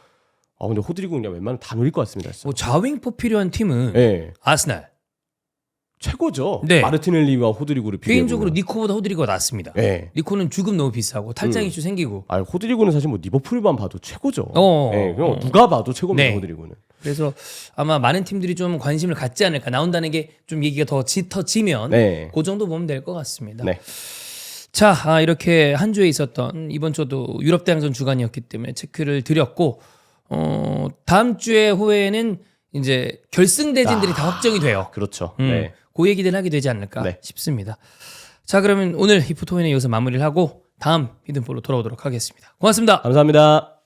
근데 호드리그는 그냥 웬만하면 다 노릴 것 같습니다. 진짜. 뭐 좌윙포 필요한 팀은 네. 아스날. 최고죠. 네. 마르티넬리와 호드리그를 비교해 개인적으로 니코보다 호드리그가 낫습니다. 네. 니코는 죽음 너무 비싸고 탈장 이슈 생기고. 호드리그는 사실 뭐 리버풀만 봐도 최고죠. 어. 네, 그냥 누가 봐도 최고입니다. 네. 호드리그는. 그래서 아마 많은 팀들이 좀 관심을 갖지 않을까. 나온다는 게 좀 얘기가 더 짙어지면 네. 그 정도 보면 될 것 같습니다. 네. 자, 이렇게 한 주에 있었던 이번 주도 유럽 대항전 주간이었기 때문에 체크를 드렸고 다음 주에 후에는 이제 결승대진들이 다 확정이 돼요. 그렇죠. 네. 그 얘기들 하게 되지 않을까 네. 싶습니다. 자, 그러면 오늘 히프토인에 이어서 마무리를 하고 다음 히든볼로 돌아오도록 하겠습니다. 고맙습니다. 감사합니다.